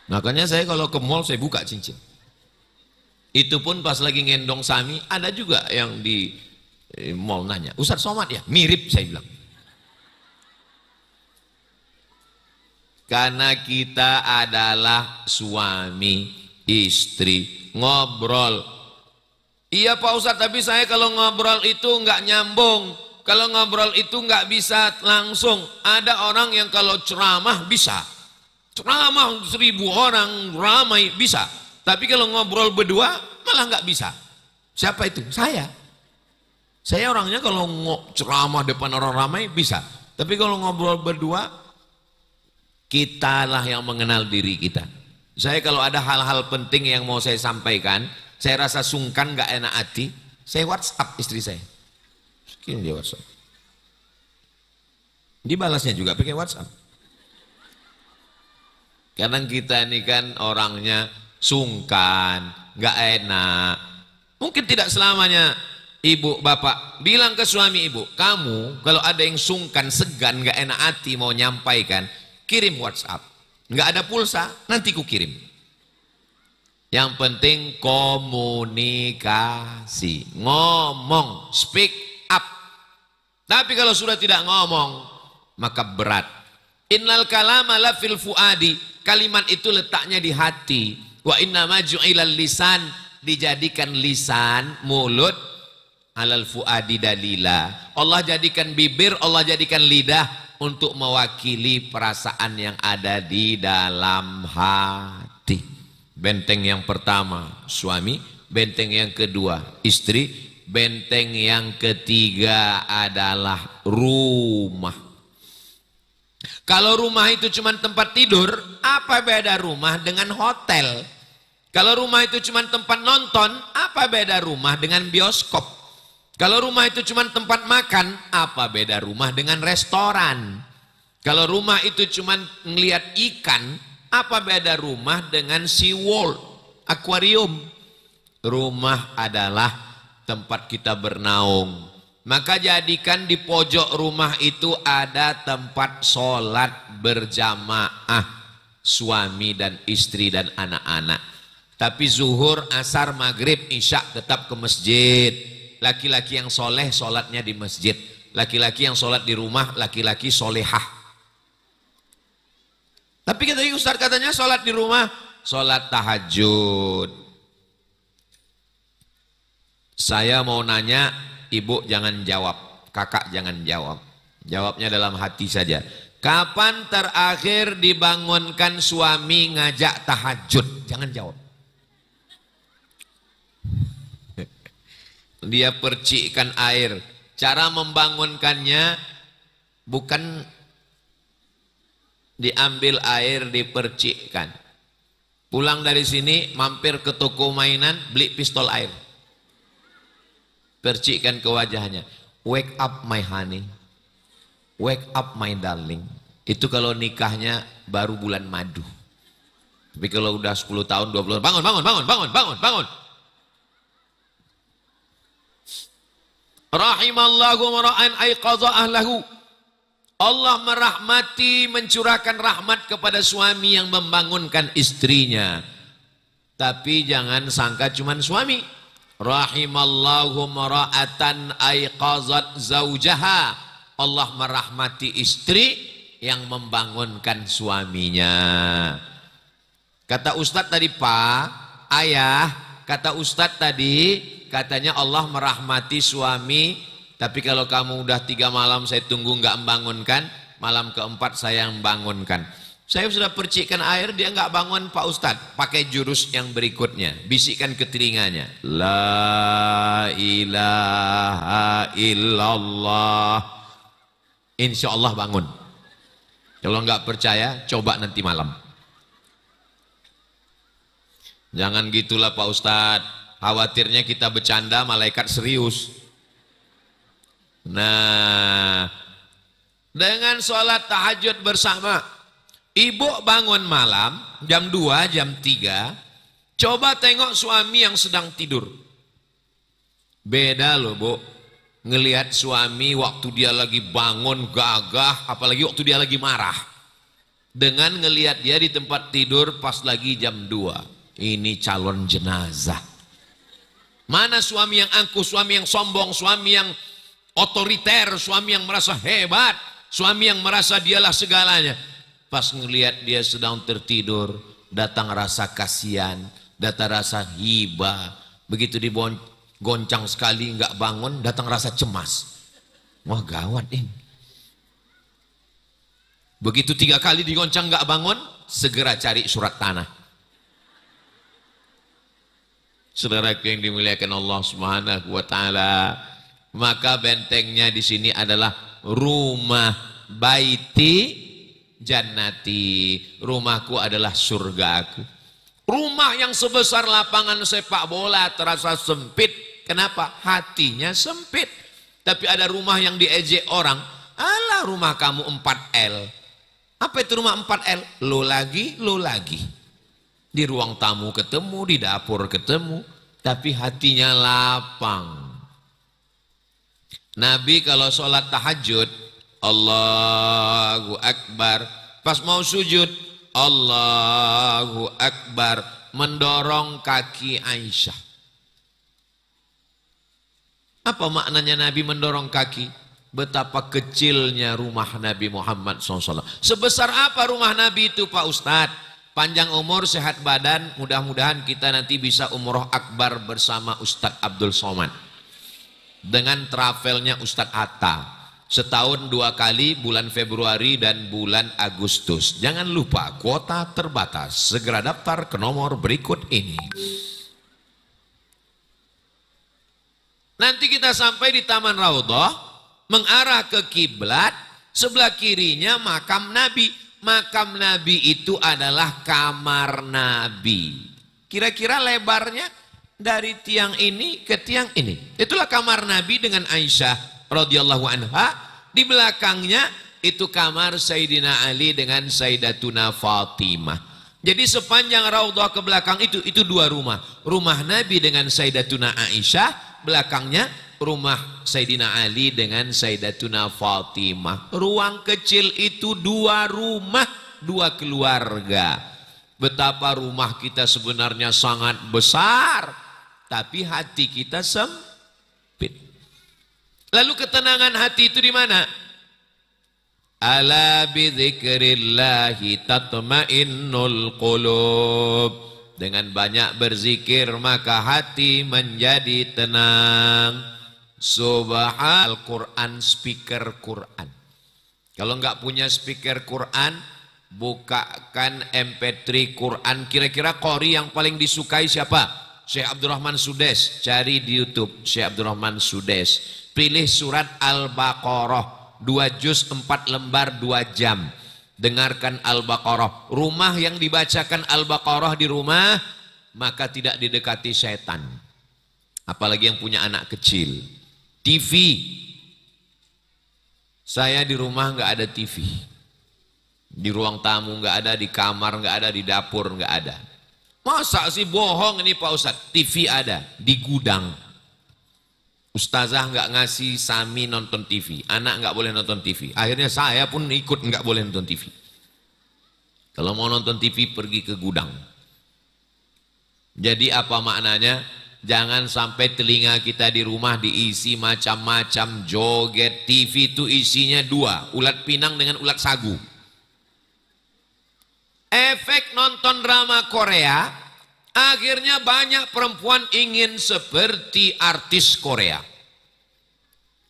Makanya saya kalau ke mall saya buka cincin. Itu pun pas lagi ngendong Sami, ada juga yang di mall nanya, Ustaz Somad ya? Mirip, saya bilang. Karena kita adalah suami, istri, ngobrol. Iya Pak Ustaz, tapi saya kalau ngobrol itu nggak nyambung. Kalau ngobrol itu nggak bisa langsung. Ada orang yang kalau ceramah bisa. Ceramah 1000 orang ramai bisa. Tapi kalau ngobrol berdua malah nggak bisa. Siapa itu? Saya. Saya orangnya kalau ceramah depan orang ramai bisa. Tapi kalau ngobrol berdua, kitalah yang mengenal diri kita. Saya kalau ada hal-hal penting yang mau saya sampaikan, saya rasa sungkan, nggak enak hati, saya WhatsApp istri saya. Kirim dia WhatsApp. Dibalasnya juga pakai WhatsApp. Karena kita ini kan orangnya sungkan, nggak enak. Mungkin tidak selamanya ibu bapak bilang ke suami ibu, kamu kalau ada yang sungkan, segan, nggak enak hati mau nyampaikan, kirim WhatsApp. Nggak ada pulsa, nanti ku kirim. Yang penting komunikasi, ngomong, speak. Tapi kalau sudah tidak ngomong, maka berat. Innal kalama la fil fuadi, kalimat itu letaknya di hati. Wa inna ma ju'ilal lisan, dijadikan lisan, mulut, alal fuadi dalila. Allah jadikan bibir, Allah jadikan lidah untuk mewakili perasaan yang ada di dalam hati. Benteng yang pertama suami, benteng yang kedua istri, benteng yang ketiga adalah rumah. Kalau rumah itu cuma tempat tidur, apa beda rumah dengan hotel? Kalau rumah itu cuma tempat nonton, apa beda rumah dengan bioskop? Kalau rumah itu cuma tempat makan, apa beda rumah dengan restoran? Kalau rumah itu cuma ngelihat ikan, apa beda rumah dengan SeaWorld, akuarium? Rumah adalah tempat kita bernaung, Maka jadikan di pojok rumah itu ada tempat sholat berjamaah suami dan istri dan anak-anak. Tapi zuhur, asar, maghrib, isya tetap ke masjid. Laki-laki yang soleh sholatnya di masjid. Laki-laki yang sholat di rumah, laki-laki solehah. Tapi Ustaz katanya sholat di rumah, sholat tahajud. Saya mau nanya, ibu jangan jawab, kakak jangan jawab. Jawabnya dalam hati saja. Kapan terakhir dibangunkan suami ngajak tahajud? Jangan jawab. Dia percikkan air. Cara membangunkannya bukan diambil air dipercikkan. Pulang dari sini mampir ke toko mainan beli pistol air. Percikkan ke wajahnya. Wake up my honey. Wake up my darling. Itu kalau nikahnya baru bulan madu. Tapi kalau udah 10 tahun, 20 tahun, bangun. Rahimallahu mara'an aiqadha ahlahu. Allah merahmati, mencurahkan rahmat kepada suami yang membangunkan istrinya. Tapi jangan sangka cuman suami. Rahimallahu mara'atan aiqazat zaujaha. Allah merahmati istri yang membangunkan suaminya. Kata Ustadz tadi, Pak, ayah, kata Ustadz tadi, katanya Allah merahmati suami, tapi kalau kamu udah 3 malam saya tunggu nggak membangunkan, malam keempat saya yang membangunkan. Saya sudah percikkan air, dia nggak bangun Pak Ustadz. Pakai jurus yang berikutnya, bisikkan ke telinganya. La ilaha illallah. Insya Allah bangun. Kalau nggak percaya, coba nanti malam. Jangan gitulah Pak Ustadz. Khawatirnya kita bercanda, malaikat serius. Nah, dengan sholat tahajud bersama, ibu bangun malam jam 2, jam 3, coba tengok suami yang sedang tidur. Beda loh Bu, ngelihat suami waktu dia lagi bangun gagah, apalagi waktu dia lagi marah, dengan ngelihat dia di tempat tidur pas lagi jam 2. Ini calon jenazah. Mana suami yang angkuh, suami yang sombong, suami yang otoriter, suami yang merasa hebat, suami yang merasa dialah segalanya. Pas ngelihat dia sedang tertidur, datang rasa kasihan, datang rasa hibah. Begitu digoncang sekali nggak bangun, datang rasa cemas. Wah gawat ini. Begitu 3 kali digoncang nggak bangun, segera cari surat tanah. Saudara yang dimuliakan Allah Subhanahu wa taala, maka bentengnya di sini adalah rumah baiti jannati. Rumahku adalah surgaku. Rumah yang sebesar lapangan sepak bola terasa sempit. Kenapa? Hatinya sempit. Tapi ada rumah yang diejek orang. Alah, rumah kamu 4L. Apa itu rumah 4L? Lo lagi. Di ruang tamu ketemu, di dapur ketemu, tapi hatinya lapang. Nabi kalau sholat tahajud, Allahu Akbar. Pas mau sujud, Allahu Akbar. Mendorong kaki Aisyah. Apa maknanya Nabi mendorong kaki? Betapa kecilnya rumah Nabi Muhammad SAW. Sebesar apa rumah Nabi itu Pak Ustadz? Panjang umur, sehat badan, mudah-mudahan kita nanti bisa umroh akbar bersama Ustadz Abdul Somad. Dengan travelnya Ustadz Atta. Setahun 2 kali, bulan Februari dan bulan Agustus. Jangan lupa, kuota terbatas. Segera daftar ke nomor berikut ini. Nanti kita sampai di Taman Raudhah, mengarah ke kiblat, sebelah kirinya makam Nabi. Makam Nabi itu adalah kamar Nabi. Kira-kira lebarnya dari tiang ini ke tiang ini. Itulah kamar Nabi dengan Aisyah radhiyallahu anha. Di belakangnya itu kamar Sayyidina Ali dengan Sayyidatuna Fatimah. Jadi sepanjang Raudhah ke belakang itu 2 rumah. Rumah Nabi dengan Sayyidatuna Aisyah, belakangnya rumah Sayyidina Ali dengan Sayyidatuna Fatimah. Ruang kecil itu 2 rumah, 2 keluarga. Betapa rumah kita sebenarnya sangat besar, tapi hati kita sempit. Lalu ketenangan hati itu di mana? Ala bidzikrillahi tatmainnul qulub. Dengan banyak berzikir maka hati menjadi tenang. Subhanal Quran, speaker Quran. Kalau enggak punya speaker Quran, bukakan MP3 Quran. Kira-kira qori yang paling disukai siapa? Syekh Abdurrahman Sudes. Cari di YouTube Syekh Abdurrahman Sudes. Pilih surat Al-Baqarah 2 juz 4 lembar 2 jam. Dengarkan Al-Baqarah. Rumah yang dibacakan Al-Baqarah di rumah, maka tidak didekati setan. Apalagi yang punya anak kecil. TV. Saya di rumah nggak ada TV. Di ruang tamu nggak ada, di kamar nggak ada, di dapur nggak ada. Masa sih bohong ini Pak Ustadz? TV ada di gudang. Ustazah nggak ngasih Sami nonton TV, anak nggak boleh nonton TV. Akhirnya saya pun ikut nggak boleh nonton TV. Kalau mau nonton TV pergi ke gudang. Jadi apa maknanya? Jangan sampai telinga kita di rumah diisi macam-macam joget. TV itu isinya 2, ulat pinang dengan ulat sagu. Efek nonton drama Korea, akhirnya banyak perempuan ingin seperti artis Korea.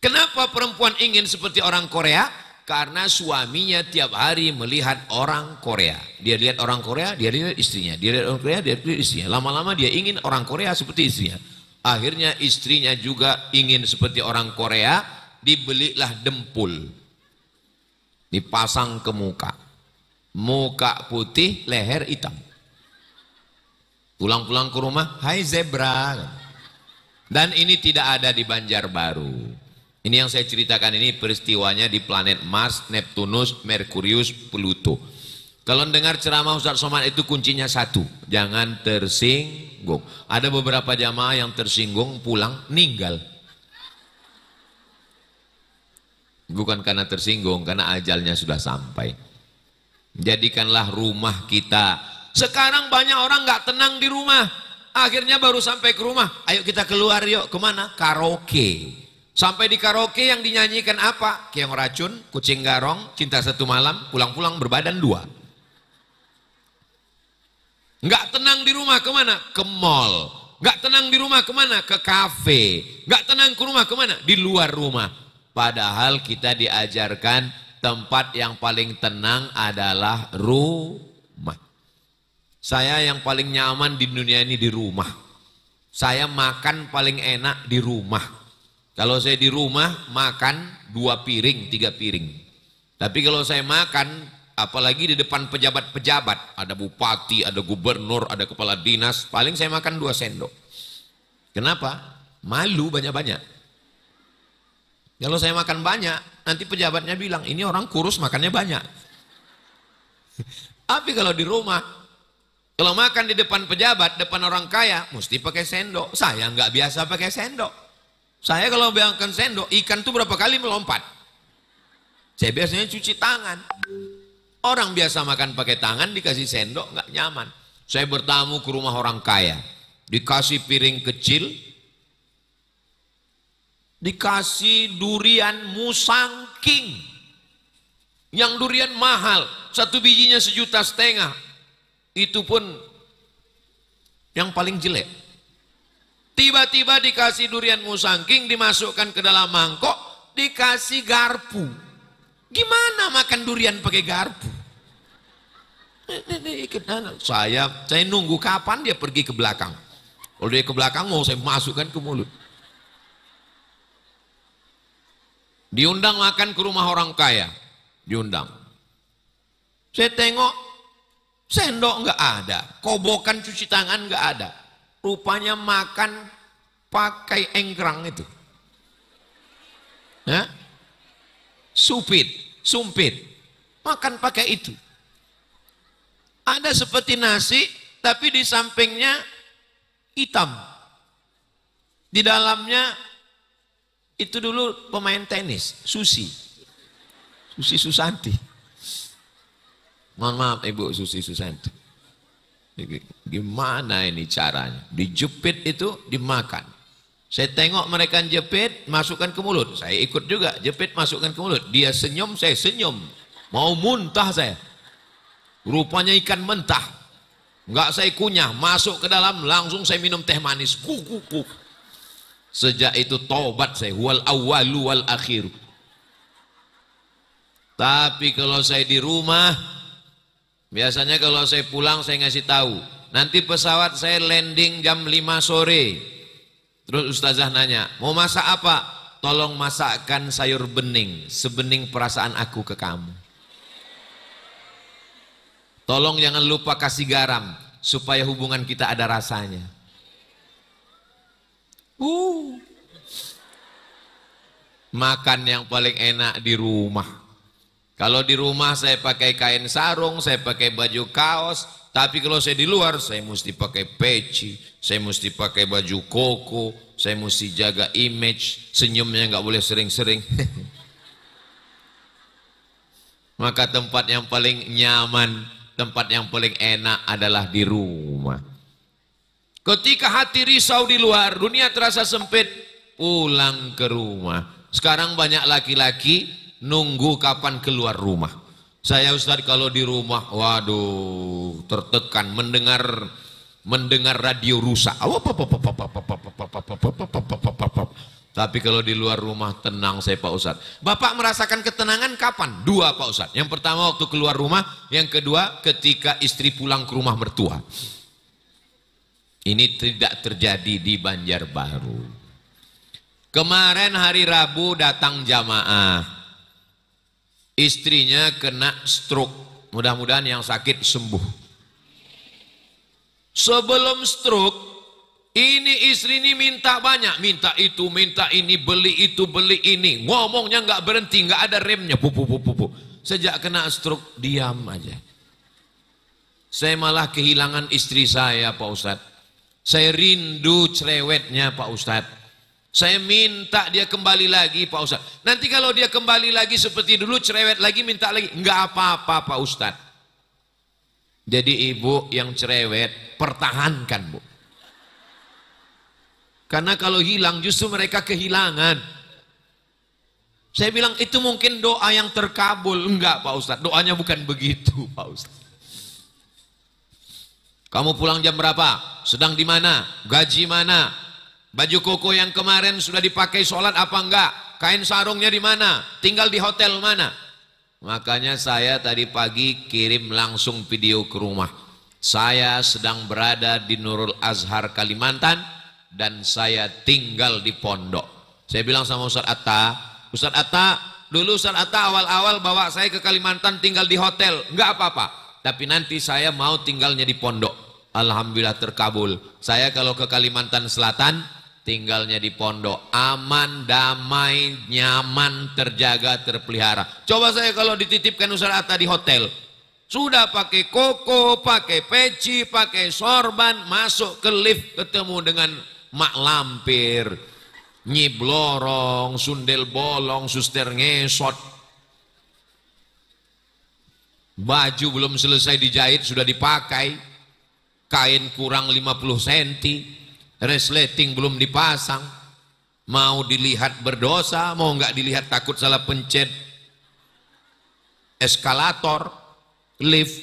Kenapa perempuan ingin seperti orang Korea? Karena suaminya tiap hari melihat orang Korea. Dia lihat orang Korea, dia lihat istrinya. Dia lihat orang Korea, dia lihat istrinya. Lama-lama dia ingin orang Korea seperti istrinya. Akhirnya istrinya juga ingin seperti orang Korea. Dibelilah dempul. Dipasang ke muka. Muka putih, leher hitam. Pulang-pulang ke rumah, hai zebra. Dan ini tidak ada di Banjarbaru. Ini yang saya ceritakan ini peristiwanya di planet Mars, Neptunus, Merkurius, Pluto. Kalau dengar ceramah Ustaz Somad itu kuncinya 1, jangan tersinggung. Ada beberapa jamaah yang tersinggung pulang meninggal. Bukan karena tersinggung, karena ajalnya sudah sampai. Jadikanlah rumah kita. Sekarang banyak orang nggak tenang di rumah. Akhirnya baru sampai ke rumah, ayo kita keluar yuk. Kemana? Karaoke. Sampai di karaoke yang dinyanyikan apa? Keong Racun, Kucing Garong, Cinta Satu Malam, Pulang-pulang Berbadan 2. Nggak tenang di rumah kemana? Ke mall. Nggak tenang di rumah kemana? Ke kafe. Nggak tenang ke rumah kemana? Di luar rumah. Padahal kita diajarkan tempat yang paling tenang adalah rumah. Saya yang paling nyaman di dunia ini di rumah. Saya makan paling enak di rumah. Kalau saya di rumah makan 2 piring, 3 piring. Tapi kalau saya makan, apalagi di depan pejabat-pejabat, ada bupati, ada gubernur, ada kepala dinas, paling saya makan 2 sendok. Kenapa? Malu banyak-banyak. Kalau saya makan banyak, nanti pejabatnya bilang, ini orang kurus makannya banyak. Tapi kalau di rumah, kalau makan di depan pejabat, depan orang kaya, mesti pakai sendok. Saya nggak biasa pakai sendok. Saya kalau makan sendok, ikan tuh berapa kali melompat. Saya biasanya cuci tangan. Orang biasa makan pakai tangan, dikasih sendok, nggak nyaman. Saya bertamu ke rumah orang kaya. Dikasih piring kecil, dikasih durian musangking. Yang durian mahal, 1 bijinya 1,5 juta. Itu pun yang paling jelek. Tiba-tiba dikasih durian musangking, dimasukkan ke dalam mangkok, dikasih garpu. Gimana makan durian pakai garpu? Saya nunggu kapan dia pergi ke belakang. Kalau dia ke belakang mau saya masukkan ke mulut. Diundang makan ke rumah orang kaya. Diundang. Saya tengok sendok nggak ada, kobokan cuci tangan nggak ada. Rupanya makan pakai engkrang itu. Ya? Sumpit. Makan pakai itu. Ada seperti nasi, tapi di sampingnya hitam. Di dalamnya Itu dulu pemain tenis, Susi Susanti. Mohon maaf Ibu Susi Susanti. Gimana ini caranya? Dijepit itu dimakan. Saya tengok mereka jepit, masukkan ke mulut. Saya ikut juga, jepit masukkan ke mulut. Dia senyum, saya senyum. Mau muntah saya. Rupanya ikan mentah. Enggak saya kunyah, masuk ke dalam, langsung saya minum teh manis. Kuk. Sejak itu tobat saya, wal awwalu wal akhir. Tapi kalau saya di rumah, biasanya kalau saya pulang saya ngasih tahu, nanti pesawat saya landing jam 5 sore. Terus ustazah nanya, mau masak apa? Tolong masakkan sayur bening, sebening perasaan aku ke kamu. Tolong jangan lupa kasih garam, supaya hubungan kita ada rasanya. Makan yang paling enak di rumah. Kalau di rumah saya pakai kain sarung, saya pakai baju kaos. Tapi kalau saya di luar, saya mesti pakai peci, saya mesti pakai baju koko, saya mesti jaga image, senyumnya nggak boleh sering-sering. Maka tempat yang paling nyaman, tempat yang paling enak adalah di rumah. Ketika hati risau di luar, dunia terasa sempit, pulang ke rumah. Sekarang banyak laki-laki nunggu kapan keluar rumah. Saya Ustaz kalau di rumah, waduh, tertekan mendengar radio rusak. Tapi kalau di luar rumah tenang saya Pak Ustaz. Bapak merasakan ketenangan kapan? Dua Pak Ustaz. Yang pertama waktu keluar rumah, yang kedua ketika istri pulang ke rumah mertua. Ini tidak terjadi di Banjarbaru. Kemarin hari Rabu datang jamaah. Istrinya kena stroke, mudah-mudahan yang sakit sembuh. Sebelum stroke, ini istri ini minta banyak, minta itu, minta ini, beli itu, beli ini. Ngomongnya nggak berhenti, nggak ada remnya. Sejak kena stroke, diam aja. Saya malah kehilangan istri saya Pak Ustadz. Saya rindu cerewetnya Pak Ustadz. Saya minta dia kembali lagi Pak Ustadz. Nanti kalau dia kembali lagi seperti dulu, cerewet lagi, minta lagi. Enggak apa-apa Pak Ustadz. Jadi ibu yang cerewet, pertahankan Bu. Karena kalau hilang justru mereka kehilangan. Saya bilang itu mungkin doa yang terkabul. Enggak Pak Ustadz, doanya bukan begitu Pak Ustadz. Kamu pulang jam berapa? Sedang di mana? Gaji mana? Baju koko yang kemarin sudah dipakai sholat apa enggak? Kain sarungnya di mana? Tinggal di hotel mana? Makanya saya tadi pagi kirim langsung video ke rumah. Saya sedang berada di Nurul Azhar Kalimantan dan saya tinggal di pondok. Saya bilang sama Ustaz Atta, dulu Ustaz Atta awal-awal bawa saya ke Kalimantan tinggal di hotel, enggak apa-apa. Tapi nanti saya mau tinggalnya di pondok. Alhamdulillah terkabul. Saya kalau ke Kalimantan Selatan tinggalnya di pondok, aman, damai, nyaman, terjaga, terpelihara. Coba saya kalau dititipkan Ustaz Atta di hotel, sudah pakai koko, pakai peci, pakai sorban, masuk ke lift ketemu dengan mak lampir, nyi blorong, sundel bolong, suster ngesot. Baju belum selesai dijahit sudah dipakai, kain kurang 50 cm. Resleting belum dipasang, mau dilihat berdosa, mau nggak dilihat takut salah pencet eskalator, lift.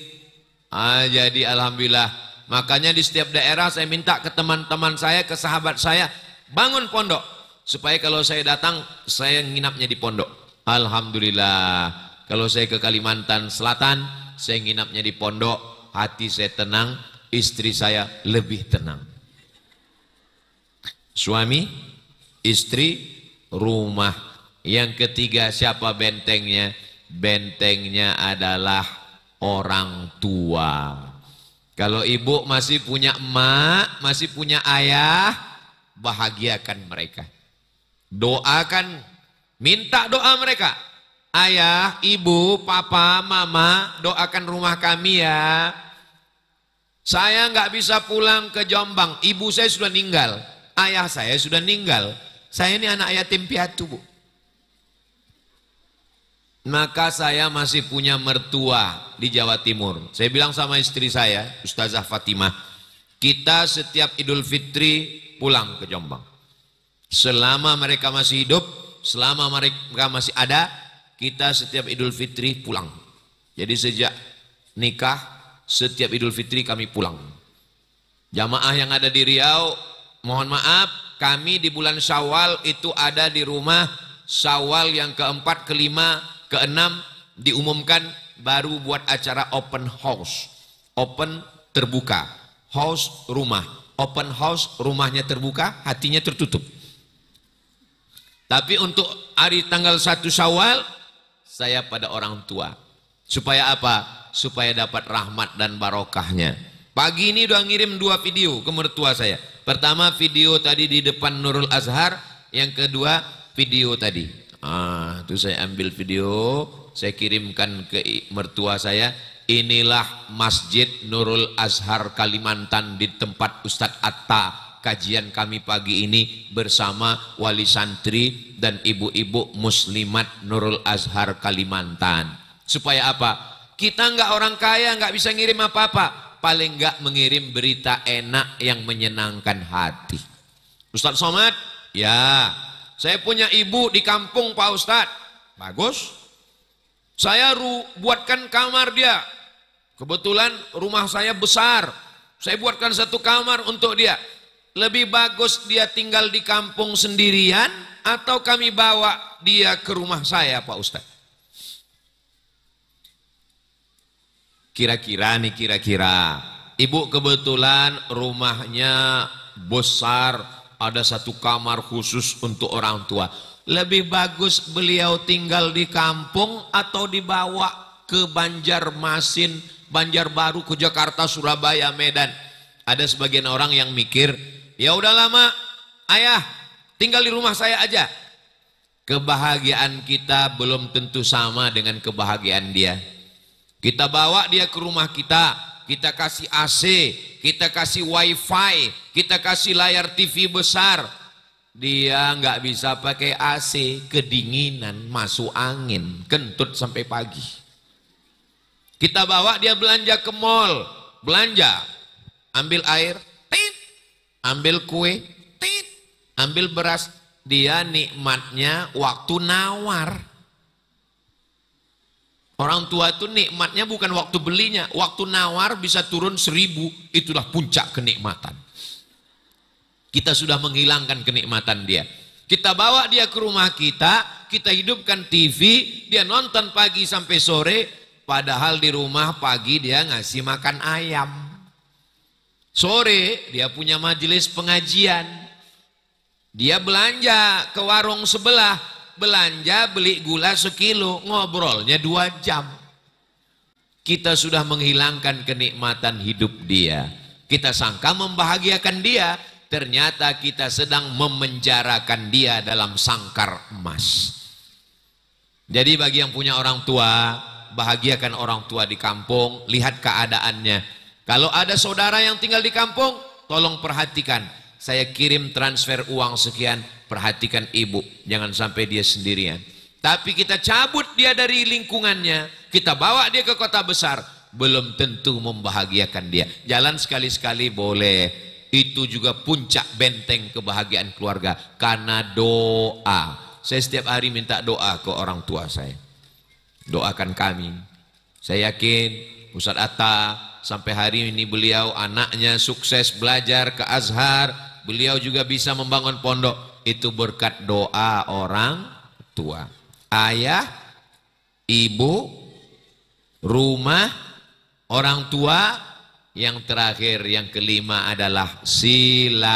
Jadi alhamdulillah, makanya di setiap daerah saya minta ke teman-teman saya, ke sahabat saya, bangun pondok, supaya kalau saya datang, saya nginapnya di pondok. Alhamdulillah, kalau saya ke Kalimantan Selatan, saya nginapnya di pondok, hati saya tenang, istri saya lebih tenang. Suami, istri, rumah. Yang ketiga siapa bentengnya? Bentengnya adalah orang tua. Kalau ibu masih punya emak, masih punya ayah, bahagiakan mereka. Doakan, minta doa mereka. Ayah, ibu, papa, mama, doakan rumah kami ya. Saya nggak bisa pulang ke Jombang, ibu saya sudah meninggal. Ayah saya sudah meninggal. Saya ini anak yatim piatu, Bu. Maka saya masih punya mertua di Jawa Timur. Saya bilang sama istri saya, Ustazah Fatimah, kita setiap Idul Fitri pulang ke Jombang. Selama mereka masih hidup, selama mereka masih ada, kita setiap Idul Fitri pulang. Jadi sejak nikah, setiap Idul Fitri kami pulang. Jamaah yang ada di Riau, mohon maaf, kami di bulan Syawal itu ada di rumah. Syawal yang keempat, kelima, keenam diumumkan baru buat acara open house. Open terbuka, house rumah. Open house rumahnya terbuka, hatinya tertutup. Tapi untuk hari tanggal 1 Syawal saya pada orang tua. Supaya apa? Supaya dapat rahmat dan barokahnya. Pagi ini udah ngirim 2 video ke mertua saya. Pertama video tadi di depan Nurul Azhar, yang kedua video tadi. Itu saya ambil video, saya kirimkan ke mertua saya. Inilah Masjid Nurul Azhar Kalimantan di tempat Ustadz Atta. Kajian kami pagi ini bersama wali santri dan ibu-ibu muslimat Nurul Azhar Kalimantan. Supaya apa? Kita nggak orang kaya, nggak bisa ngirim apa-apa. Paling nggak mengirim berita enak yang menyenangkan hati. Ustadz Somad, ya, saya punya ibu di kampung Pak Ustadz. Bagus. Saya buatkan kamar dia. Kebetulan rumah saya besar. Saya buatkan 1 kamar untuk dia. Lebih bagus dia tinggal di kampung sendirian atau kami bawa dia ke rumah saya, Pak Ustadz? Kira-kira ibu kebetulan rumahnya besar, ada 1 kamar khusus untuk orang tua. Lebih bagus beliau tinggal di kampung atau dibawa ke Banjarmasin, Banjarbaru, ke Jakarta, Surabaya, Medan? Ada sebagian orang yang mikir, ya udah lama, ayah tinggal di rumah saya aja. Kebahagiaan kita belum tentu sama dengan kebahagiaan dia. Kita bawa dia ke rumah kita, kita kasih AC, kita kasih wifi, kita kasih layar TV besar. Dia nggak bisa pakai AC, kedinginan, masuk angin, kentut sampai pagi. Kita bawa dia belanja ke mall, belanja, ambil air, tit, ambil kue, tit, ambil beras. Dia nikmatnya waktu nawar. Orang tua itu nikmatnya bukan waktu belinya, waktu nawar bisa turun 1000, itulah puncak kenikmatan. Kita sudah menghilangkan kenikmatan dia. Kita bawa dia ke rumah kita, kita hidupkan TV, dia nonton pagi sampai sore, padahal di rumah pagi dia ngasih makan ayam. Sore dia punya majelis pengajian. Dia belanja ke warung sebelah, belanja beli gula 1 kilo, ngobrolnya 2 jam. Kita sudah menghilangkan kenikmatan hidup dia. Kita sangka membahagiakan dia, ternyata kita sedang memenjarakan dia dalam sangkar emas. Jadi bagi yang punya orang tua, bahagiakan orang tua di kampung, lihat keadaannya. Kalau ada saudara yang tinggal di kampung, tolong perhatikan. Saya kirim transfer uang sekian, perhatikan ibu, jangan sampai dia sendirian. Tapi kita cabut dia dari lingkungannya, kita bawa dia ke kota besar, belum tentu membahagiakan dia. Jalan sekali-sekali boleh, itu juga puncak benteng kebahagiaan keluarga, karena doa. Saya setiap hari minta doa ke orang tua saya. Doakan kami. Saya yakin Ustadz Atta sampai hari ini beliau anaknya sukses belajar ke Azhar, beliau juga bisa membangun pondok. Itu berkat doa orang tua. Ayah, ibu, rumah, orang tua, yang terakhir, yang kelima adalah silaturahim.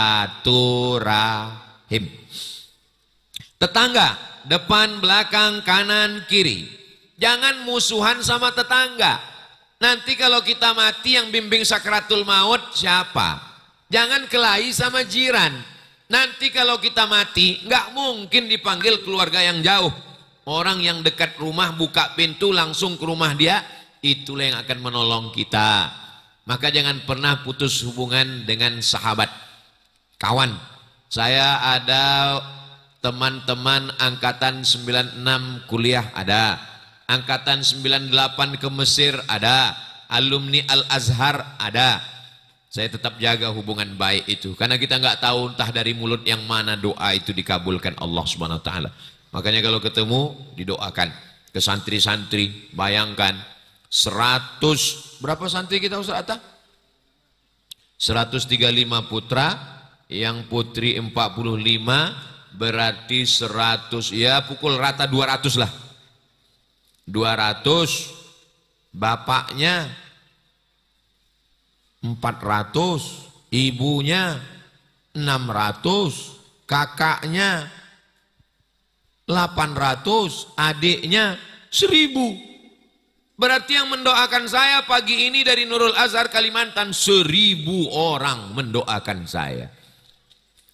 Tetangga, depan, belakang, kanan, kiri. Jangan musuhan sama tetangga. Nanti kalau kita mati yang bimbing sakratul maut siapa? Jangan kelahi sama jiran. Nanti kalau kita mati nggak mungkin dipanggil keluarga yang jauh. Orang yang dekat rumah buka pintu langsung ke rumah dia, itulah yang akan menolong kita. Maka jangan pernah putus hubungan dengan sahabat, kawan. Saya ada teman-teman angkatan 96 kuliah ada, angkatan 98 ke Mesir ada, alumni Al-Azhar ada. Saya tetap jaga hubungan baik itu, karena kita nggak tahu entah dari mulut yang mana doa itu dikabulkan Allah Subhanahu wa taala. Makanya kalau ketemu didoakan. Ke santri-santri, bayangkan 100, berapa santri kita Ustaz Atta? 135 putra, yang putri 45, berarti 100, ya pukul rata 200 lah. 200, bapaknya 400, ibunya 600, kakaknya 800, adiknya 1000. Berarti yang mendoakan saya pagi ini dari Nurul Azhar Kalimantan 1000 orang mendoakan saya.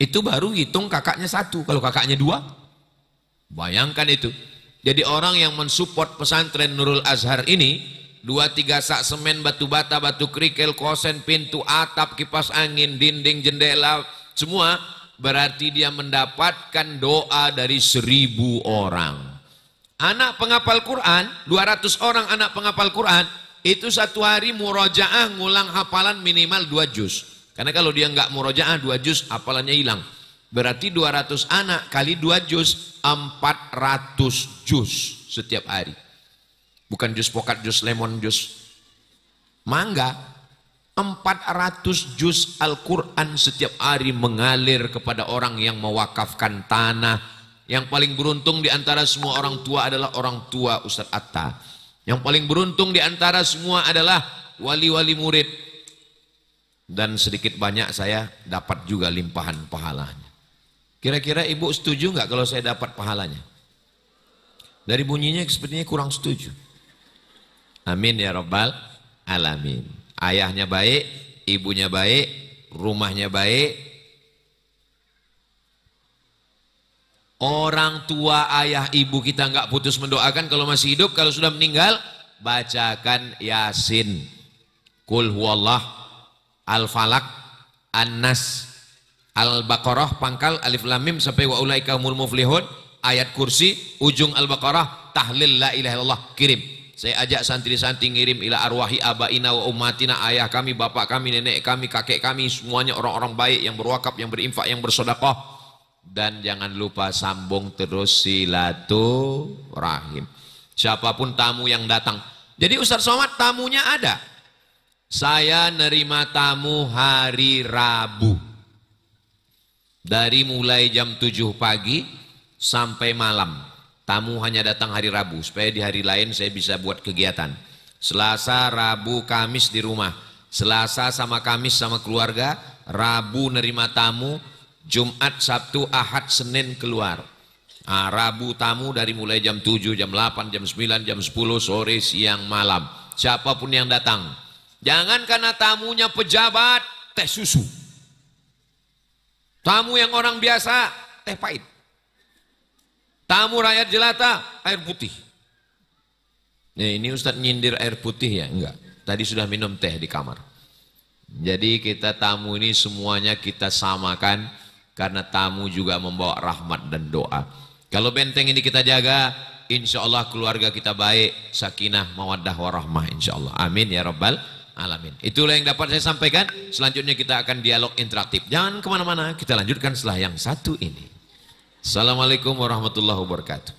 Itu baru hitung kakaknya 1, kalau kakaknya 2, bayangkan itu. Jadi orang yang mensupport pesantren Nurul Azhar ini 2-3 sak semen, batu bata, batu kerikil, kosen, pintu, atap, kipas angin, dinding, jendela, semua, berarti dia mendapatkan doa dari 1000 orang. Anak penghafal Quran, 200 orang anak penghafal Quran, itu satu hari murojaah ngulang hafalan minimal 2 juz. Karena kalau dia nggak murojaah 2 juz, hafalannya hilang. Berarti 200 anak kali 2 juz, 400 juz setiap hari. Bukan juz pokat, juz lemon, juz mangga. 400 juz Al-Quran setiap hari mengalir kepada orang yang mewakafkan tanah. Yang paling beruntung di antara semua orang tua adalah orang tua Ustadz Atta. Yang paling beruntung di antara semua adalah wali-wali murid. Dan sedikit banyak saya dapat juga limpahan pahalanya. Kira-kira ibu setuju nggak kalau saya dapat pahalanya? Dari bunyinya sepertinya kurang setuju. Amin ya rabbal alamin. Ayahnya baik, ibunya baik, rumahnya baik. Orang tua ayah ibu kita nggak putus mendoakan kalau masih hidup, kalau sudah meninggal bacakan Yasin, Qul huwallah, Al-Falaq, An-Nas, Al-Baqarah pangkal alif lam mim sampai wa ulaika humul muflihun, ayat kursi, ujung Al-Baqarah, tahlil la ilaha illallah, kirim. Saya ajak santri-santri ngirim ila arwahi abaina wa ummatina, ayah kami, bapak kami, nenek kami, kakek kami, semuanya orang-orang baik yang berwakaf, yang berinfak, yang bersedekah. Dan jangan lupa sambung terus silaturahim. Siapapun tamu yang datang. Jadi Ustaz Somad tamunya ada. Saya nerima tamu hari Rabu. Dari mulai jam 7 pagi sampai malam. Tamu hanya datang hari Rabu, supaya di hari lain saya bisa buat kegiatan. Selasa, Rabu, Kamis di rumah. Selasa sama Kamis sama keluarga, Rabu nerima tamu, Jumat, Sabtu, Ahad, Senin keluar. Nah, Rabu tamu dari mulai jam 7, jam 8, jam 9, jam 10, sore, siang, malam. Siapapun yang datang. Jangan karena tamunya pejabat, teh susu. Tamu yang orang biasa, teh pahit. Tamu rakyat jelata, air putih. Ini Ustadz nyindir air putih ya? Enggak. Tadi sudah minum teh di kamar. Jadi kita tamu ini semuanya kita samakan, karena tamu juga membawa rahmat dan doa. Kalau benteng ini kita jaga, insya Allah keluarga kita baik, sakinah, mawaddah, warahmah, insya Allah. Amin ya rabbal alamin. Itulah yang dapat saya sampaikan. Selanjutnya kita akan dialog interaktif. Jangan kemana-mana, kita lanjutkan setelah yang satu ini. Assalamualaikum warahmatullahi wabarakatuh.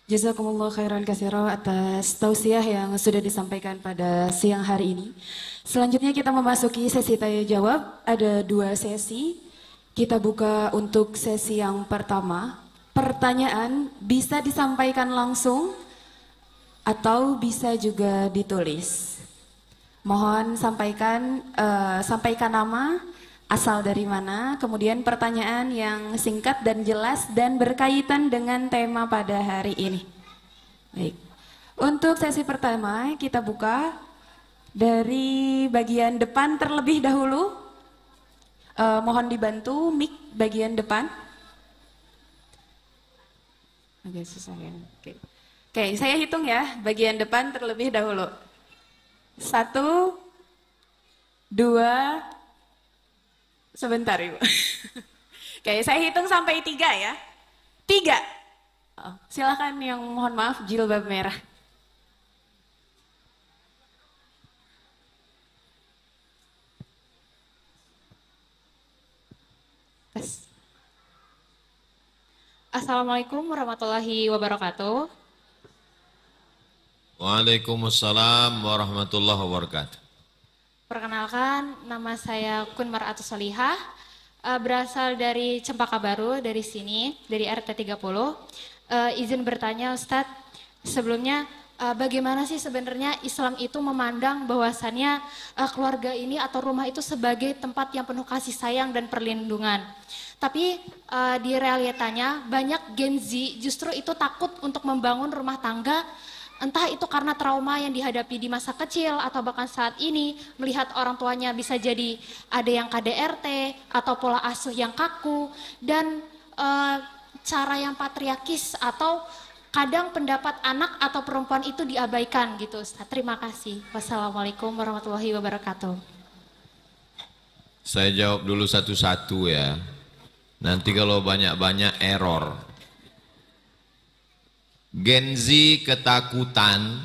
Jazakumullah khairan katsira atas tausiah yang sudah disampaikan pada siang hari ini. Selanjutnya kita memasuki sesi tanya jawab. Ada 2 sesi. Kita buka untuk sesi yang pertama. Pertanyaan bisa disampaikan langsung atau bisa juga ditulis. Mohon sampaikan nama, asal dari mana, kemudian pertanyaan yang singkat dan jelas dan berkaitan dengan tema pada hari ini. Baik. Untuk sesi pertama kita buka dari bagian depan terlebih dahulu. Mohon dibantu mic bagian depan. Agak susah ya. Oke, saya hitung ya, bagian depan terlebih dahulu. 1, 2, Sebentar Ibu. Oke, saya hitung sampai 3 ya. 3. Oh, silakan yang mohon maaf jilbab merah. Tes. Assalamualaikum warahmatullahi wabarakatuh. Waalaikumsalam warahmatullahi wabarakatuh. Perkenalkan, nama saya Kun Mar'atus Solihah, berasal dari Cempaka Baru, dari sini, dari RT 30. Izin bertanya Ustadz, sebelumnya bagaimana sih sebenarnya Islam itu memandang bahwasannya keluarga ini atau rumah itu sebagai tempat yang penuh kasih sayang dan perlindungan. Tapi di realitanya banyak Gen Z justru itu takut untuk membangun rumah tangga. Entah itu karena trauma yang dihadapi di masa kecil atau bahkan saat ini melihat orang tuanya bisa jadi ada yang KDRT atau pola asuh yang kaku dan cara yang patriarkis atau kadang pendapat anak atau perempuan itu diabaikan gitu Ustaz. Terima kasih. Wassalamualaikum warahmatullahi wabarakatuh. Saya jawab dulu satu-satu ya. Nanti kalau banyak-banyak error. Gen Z ketakutan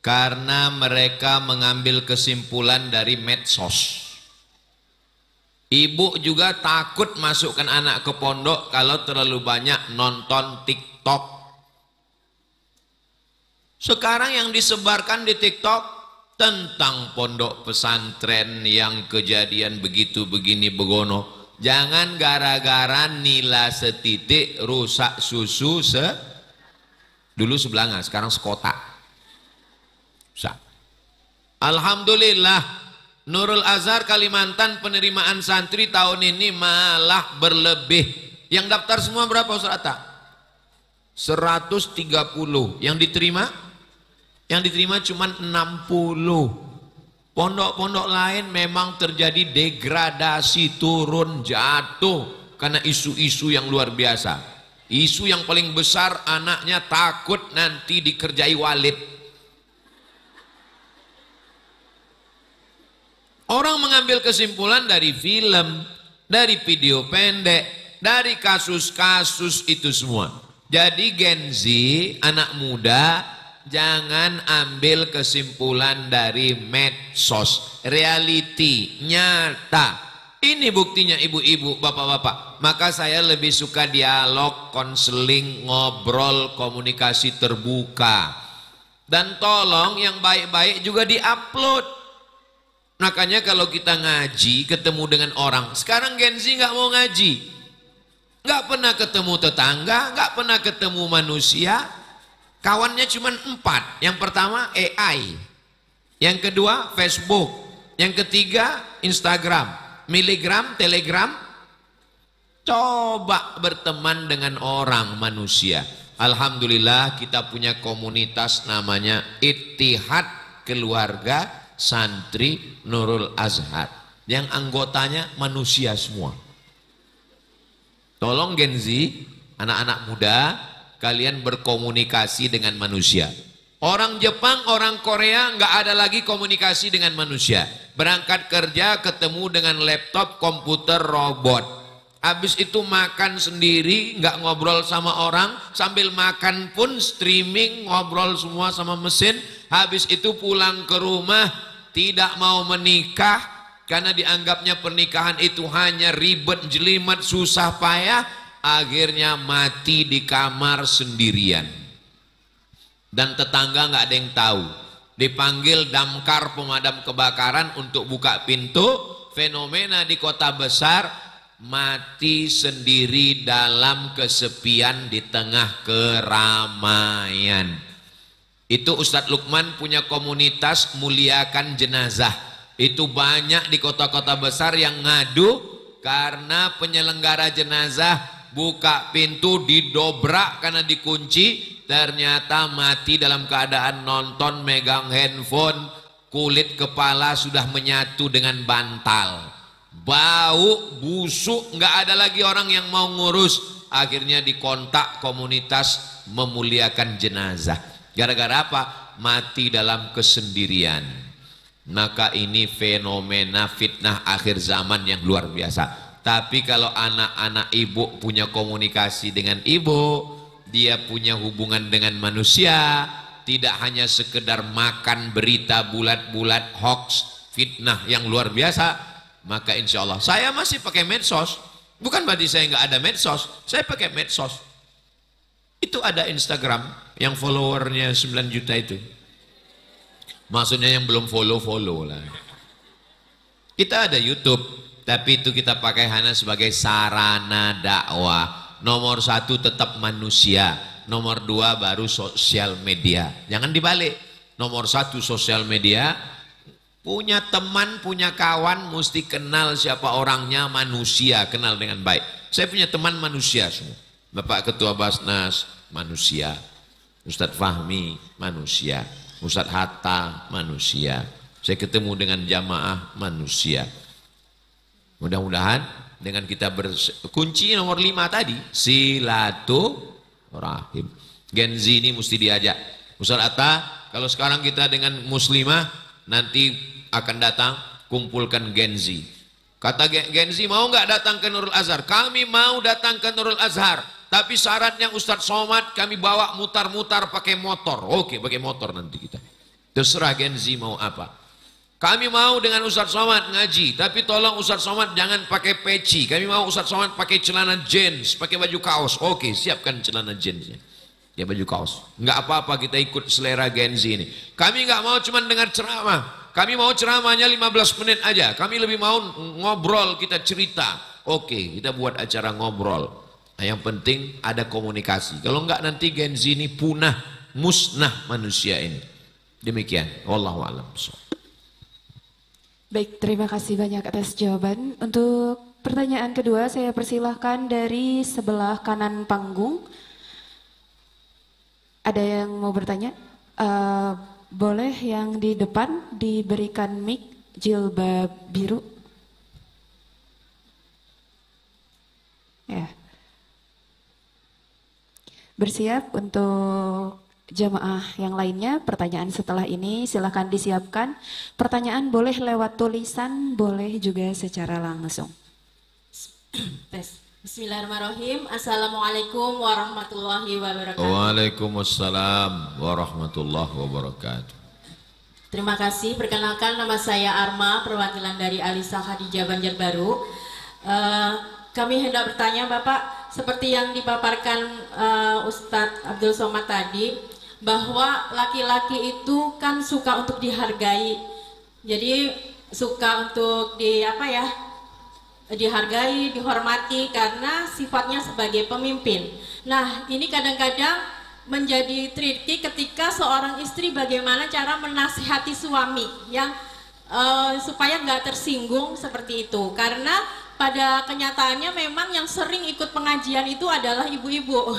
karena mereka mengambil kesimpulan dari medsos. Ibu juga takut masukkan anak ke pondok kalau terlalu banyak nonton TikTok. Sekarang yang disebarkan di TikTok tentang pondok pesantren yang kejadian begitu begini begono. Jangan gara-gara nila setitik rusak susu dulu sebelanga, sekarang sekotak. Alhamdulillah, Nurul Azhar Kalimantan penerimaan santri tahun ini malah berlebih. Yang daftar semua berapa Ustaz Atta? 130. Yang diterima? Yang diterima cuma 60. Pondok-pondok lain memang terjadi degradasi, turun, jatuh karena isu-isu yang luar biasa. Isu yang paling besar, anaknya takut nanti dikerjai walid. Orang mengambil kesimpulan dari film, dari video pendek, dari kasus-kasus itu semua. Jadi Gen Z, anak muda, jangan ambil kesimpulan dari medsos. Reality, nyata. Ini buktinya ibu-ibu, bapak-bapak. Maka saya lebih suka dialog, konseling, ngobrol, komunikasi terbuka. Dan tolong yang baik-baik juga diupload. Makanya kalau kita ngaji, ketemu dengan orang. Sekarang Gen Z nggak mau ngaji. Nggak pernah ketemu tetangga, nggak pernah ketemu manusia. Kawannya cuma 4. Yang pertama AI. Yang kedua Facebook. Yang ketiga Instagram. Miligram, Telegram, coba berteman dengan orang manusia. Alhamdulillah kita punya komunitas namanya Ittihad Keluarga Santri Nurul Azhar yang anggotanya manusia semua. Tolong Gen Z, anak-anak muda, kalian berkomunikasi dengan manusia. Orang Jepang, orang Korea nggak ada lagi komunikasi dengan manusia. Berangkat kerja ketemu dengan laptop, komputer, robot. Habis itu makan sendiri, nggak ngobrol sama orang. Sambil makan pun streaming, ngobrol semua sama mesin. Habis itu pulang ke rumah, tidak mau menikah. Karena dianggapnya pernikahan itu hanya ribet, jelimet, susah payah. Akhirnya mati di kamar sendirian. Dan tetangga nggak ada yang tahu. Dipanggil damkar pemadam kebakaran untuk buka pintu. Fenomena di kota besar, mati sendiri dalam kesepian di tengah keramaian. Itu Ustadz Lukman punya komunitas muliakan jenazah. Itu banyak di kota-kota besar yang ngadu karena penyelenggara jenazah buka pintu didobrak karena dikunci. Ternyata mati dalam keadaan nonton, megang handphone, kulit kepala sudah menyatu dengan bantal. Bau, busuk, nggak ada lagi orang yang mau ngurus. Akhirnya dikontak komunitas memuliakan jenazah. Gara-gara apa? Mati dalam kesendirian. maka ini fenomena fitnah akhir zaman yang luar biasa. Tapi kalau anak-anak ibu punya komunikasi dengan ibu, dia punya hubungan dengan manusia, tidak hanya sekedar makan berita bulat-bulat hoax, fitnah yang luar biasa, maka insya Allah saya masih pakai medsos. Bukan berarti saya nggak ada medsos, saya pakai medsos. Itu ada Instagram yang followernya 9 juta itu. Maksudnya yang belum follow lah. Kita ada YouTube, tapi itu kita pakai hanya sebagai sarana dakwah. Nomor 1 tetap manusia, nomor 2 baru sosial media. Jangan dibalik. Nomor 1 sosial media, punya teman, punya kawan, mesti kenal siapa orangnya, manusia, kenal dengan baik. Saya punya teman manusia semua. Bapak Ketua Basnas, manusia. Ustadz Fahmi, manusia. Ustadz Hatta, manusia. Saya ketemu dengan jamaah, manusia. Mudah-mudahan dengan kita kunci nomor 5 tadi, silaturahim. Gen Z ini mesti diajak. Ustadz Hatta, kalau sekarang kita dengan muslimah, nanti akan datang kumpulkan Gen Z. Kata Gen Z, mau nggak datang ke Nurul Azhar? Kami mau datang ke Nurul Azhar, tapi syaratnya Ustadz Somad kami bawa mutar-mutar pakai motor. Oke, pakai motor nanti kita. Terserah Gen Z mau apa. Kami mau dengan Ustadz Somad ngaji, tapi tolong Ustadz Somad jangan pakai peci. Kami mau Ustadz Somad pakai celana jeans, pakai baju kaos. Oke, siapkan celana jeansnya. Ya baju kaos. Nggak apa-apa, kita ikut selera Gen Z ini. Kami nggak mau cuma dengar ceramah. Kami mau ceramahnya 15 menit aja. Kami lebih mau ngobrol, kita cerita. Oke, kita buat acara ngobrol. Nah, yang penting ada komunikasi. Kalau enggak nanti Gen Z ini punah, musnah manusia ini. Demikian. Wallahu a'lam. Baik, terima kasih banyak atas jawaban. Untuk pertanyaan kedua saya persilahkan dari sebelah kanan panggung. Ada yang mau bertanya? Boleh yang di depan diberikan mic jilbab biru. Ya. Bersiap untuk jamaah yang lainnya. Pertanyaan setelah ini silakan disiapkan. Pertanyaan boleh lewat tulisan, boleh juga secara langsung. Tes. Bismillahirrahmanirrahim. Assalamualaikum warahmatullahi wabarakatuh. Waalaikumsalam warahmatullahi wabarakatuh. Terima kasih. Perkenalkan, nama saya Arma, perwakilan dari Alisa Khadijah Banjarbaru. Kami hendak bertanya Bapak, seperti yang dipaparkan Ustadz Abdul Somad tadi, bahwa laki-laki itu kan suka untuk dihargai. Jadi suka untuk dihargai, dihormati karena sifatnya sebagai pemimpin. Nah, ini kadang-kadang menjadi tricky ketika seorang istri bagaimana cara menasihati suami yang supaya nggak tersinggung seperti itu. Karena pada kenyataannya memang yang sering ikut pengajian itu adalah ibu-ibu.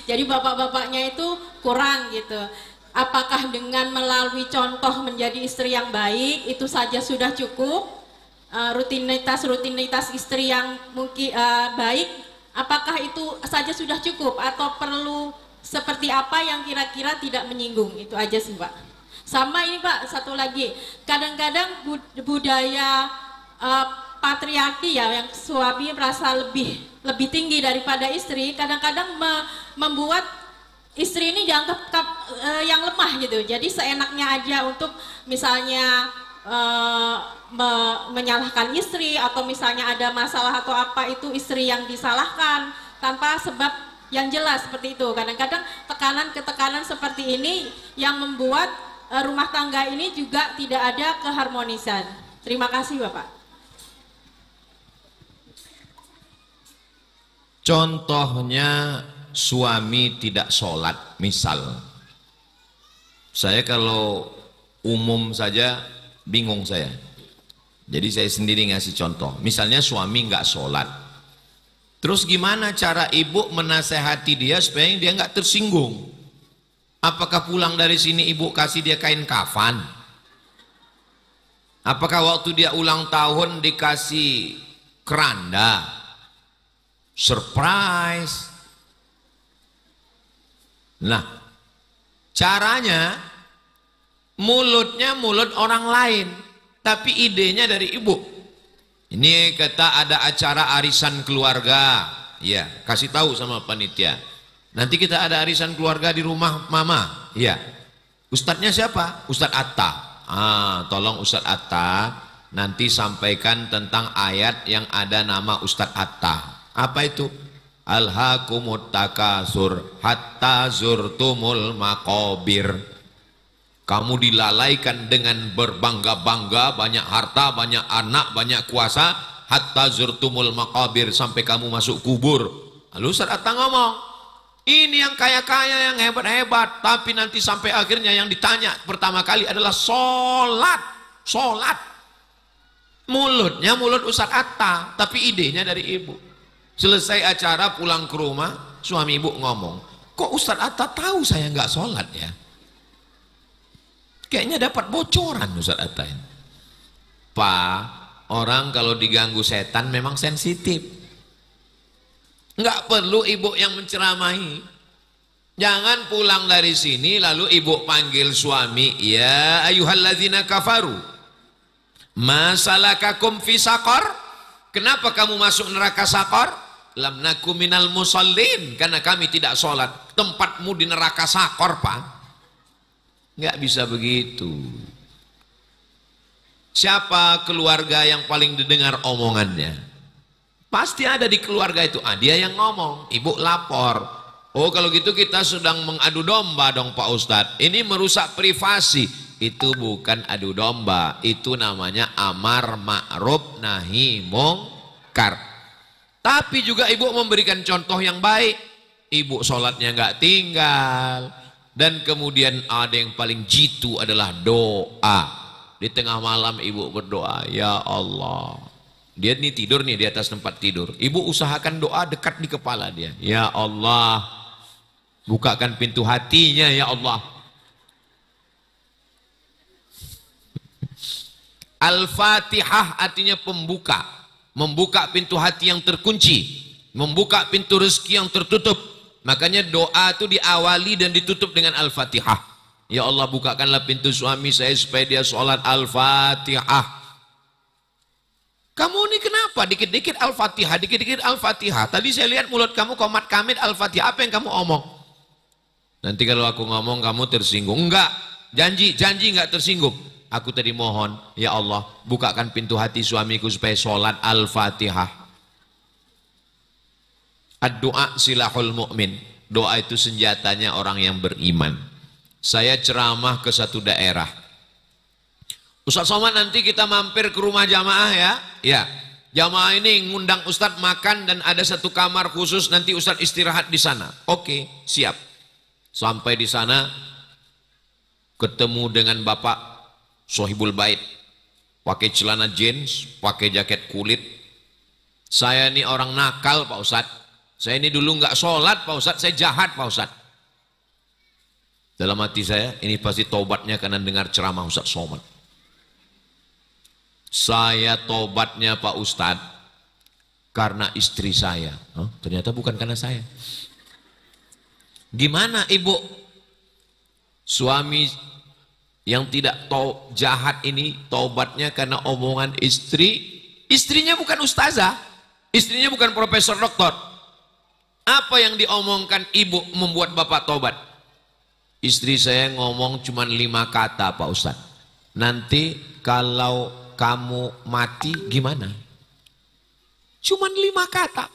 Jadi bapak-bapaknya itu kurang gitu. Apakah dengan melalui contoh menjadi istri yang baik itu saja sudah cukup? Rutinitas istri yang mungkin baik, apakah itu saja sudah cukup atau perlu seperti apa yang kira-kira tidak menyinggung? Itu aja sih Pak. Sama ini Pak, satu lagi, kadang-kadang budaya patriarki ya, yang suami merasa lebih tinggi daripada istri, kadang-kadang membuat istri ini dianggap yang lemah gitu. Jadi seenaknya aja untuk misalnya menyalahkan istri, atau misalnya ada masalah atau apa itu istri yang disalahkan tanpa sebab yang jelas seperti itu. Kadang-kadang tekanan seperti ini yang membuat rumah tangga ini juga tidak ada keharmonisan. Terima kasih Bapak. Contohnya suami tidak sholat, misal. Saya kalau umum saja bingung saya. Jadi saya sendiri ngasih contoh. Misalnya suami nggak sholat. Terus gimana cara ibu menasehati dia supaya dia nggak tersinggung? Apakah pulang dari sini ibu kasih dia kain kafan? Apakah waktu dia ulang tahun dikasih keranda? Surprise. Nah, caranya mulutnya mulut orang lain. tapi idenya dari ibu. Ini kata ada acara arisan keluarga, ya kasih tahu sama panitia. Nanti kita ada arisan keluarga di rumah mama, ya. Ustadznya siapa? Ustadz Atta. Tolong Ustadz Atta nanti sampaikan tentang ayat yang ada nama Ustadz Atta. Apa itu? Alhaakumut takasur hatta zurtumul maqabir. Kamu dilalaikan dengan berbangga-bangga, banyak harta, banyak anak, banyak kuasa, hatta zurtumul maqabir, sampai kamu masuk kubur. Lalu Ustaz Atta ngomong, ini yang kaya-kaya, yang hebat-hebat, tapi nanti sampai akhirnya yang ditanya pertama kali adalah sholat. Sholat. Mulutnya mulut Ustaz Atta, tapi idenya dari ibu. Selesai acara pulang ke rumah, suami ibu ngomong, kok Ustaz Atta tahu saya nggak sholat ya? Kayaknya dapat bocoran Ustaz Atta ini. Pak, orang kalau diganggu setan memang sensitif. Nggak perlu ibu yang menceramahi. Jangan pulang dari sini lalu ibu panggil suami, ya ayyuhalladzina kafaru, masalakakum fi saqar? Kenapa kamu masuk neraka saqar? Lam nakum minal musallin, karena kami tidak sholat. Tempatmu di neraka saqar, Pak. Nggak bisa begitu. Siapa keluarga yang paling didengar omongannya? Pasti ada di keluarga itu. Dia yang ngomong, ibu lapor. Oh kalau gitu kita sedang mengadu domba dong Pak Ustadz. Ini merusak privasi. Itu bukan adu domba. Itu namanya amar ma'ruf nahi mungkar. Tapi juga ibu memberikan contoh yang baik. Ibu sholatnya nggak tinggal. Dan kemudian ada yang paling jitu adalah doa. Di tengah malam ibu berdoa, ya Allah. Dia nih tidur nih di atas tempat tidur. Ibu usahakan doa dekat di kepala dia. Ya Allah, bukakan pintu hatinya ya Allah. Al-Fatihah artinya pembuka. Membuka pintu hati yang terkunci. Membuka pintu rezeki yang tertutup. Makanya doa itu diawali dan ditutup dengan Al-Fatihah. Ya Allah, bukakanlah pintu suami saya supaya dia sholat Al-Fatihah. Kamu ini kenapa dikit-dikit Al-Fatihah, dikit-dikit Al-Fatihah? Tadi saya lihat mulut kamu komat kamit Al-Fatihah. Apa yang kamu omong? Nanti kalau aku ngomong kamu tersinggung. Enggak, janji enggak tersinggung. Aku tadi mohon, ya Allah, bukakan pintu hati suamiku supaya sholat Al-Fatihah. Ad-doa silahul mu'min. Doa itu senjatanya orang yang beriman. Saya ceramah ke satu daerah. Ustaz Somad, nanti kita mampir ke rumah jamaah ya. Ya, jamaah ini ngundang Ustadz makan dan ada satu kamar khusus, nanti Ustadz istirahat di sana. Oke, siap. Sampai di sana ketemu dengan Bapak Sohibul Bait. Pakai celana jeans, pakai jaket kulit. Saya ini orang nakal Pak Ustadz. Saya ini dulu nggak sholat Pak Ustadz, saya jahat Pak Ustadz. Dalam hati saya, ini pasti tobatnya karena dengar ceramah Ustadz Somad. Saya tobatnya Pak Ustadz karena istri saya. Ternyata bukan karena saya. Gimana ibu? Suami yang tidak jahat ini tobatnya karena omongan istri. Istrinya bukan ustazah, istrinya bukan profesor doktor. Apa yang diomongkan ibu membuat bapak tobat? Istri saya ngomong cuma 5 kata Pak Ustadz. Nanti kalau kamu mati gimana? Cuma 5 kata.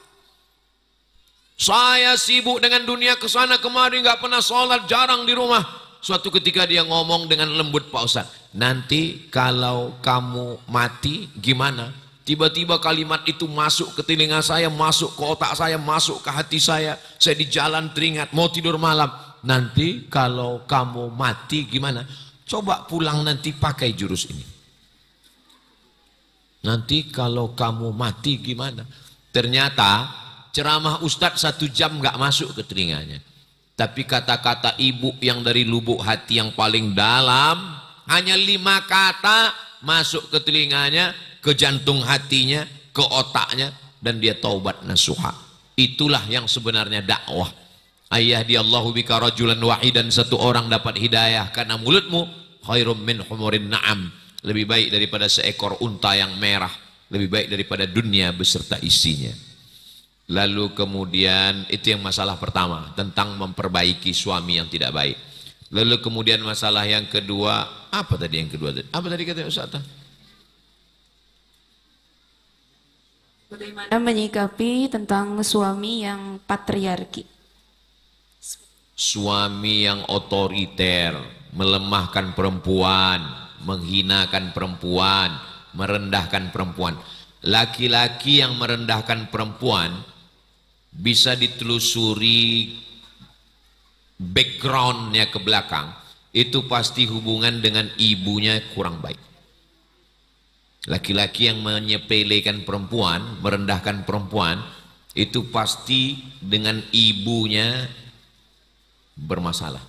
Saya sibuk dengan dunia kesana kemari, nggak pernah sholat, jarang di rumah. Suatu ketika dia ngomong dengan lembut Pak Ustadz. Nanti kalau kamu mati gimana? Tiba-tiba kalimat itu masuk ke telinga saya, masuk ke otak saya, masuk ke hati saya. Saya di jalan teringat, mau tidur malam. Nanti kalau kamu mati gimana? Coba pulang nanti pakai jurus ini. Nanti kalau kamu mati gimana? Ternyata ceramah Ustadz 1 jam nggak masuk ke telinganya. Tapi kata-kata ibu yang dari lubuk hati yang paling dalam, hanya 5 kata masuk ke telinganya, ke jantung hatinya, ke otaknya, dan dia taubat nasuha. Itulah yang sebenarnya dakwah. Ayyadiyallahu bika rajulan wahidan, satu orang dapat hidayah karena mulutmu, khairum min humurin na'am. lebih baik daripada seekor unta yang merah, lebih baik daripada dunia beserta isinya. Lalu kemudian itu yang masalah pertama, tentang memperbaiki suami yang tidak baik. Lalu kemudian masalah yang kedua, apa tadi yang kedua? Apa tadi kata Ustaz? Bagaimana menyikapi tentang suami yang patriarki? Suami yang otoriter, melemahkan perempuan, menghinakan perempuan, merendahkan perempuan. Laki-laki yang merendahkan perempuan bisa ditelusuri backgroundnya ke belakang, itu pasti hubungan dengan ibunya kurang baik. Laki-laki yang menyepelekan perempuan, merendahkan perempuan, itu pasti dengan ibunya bermasalah.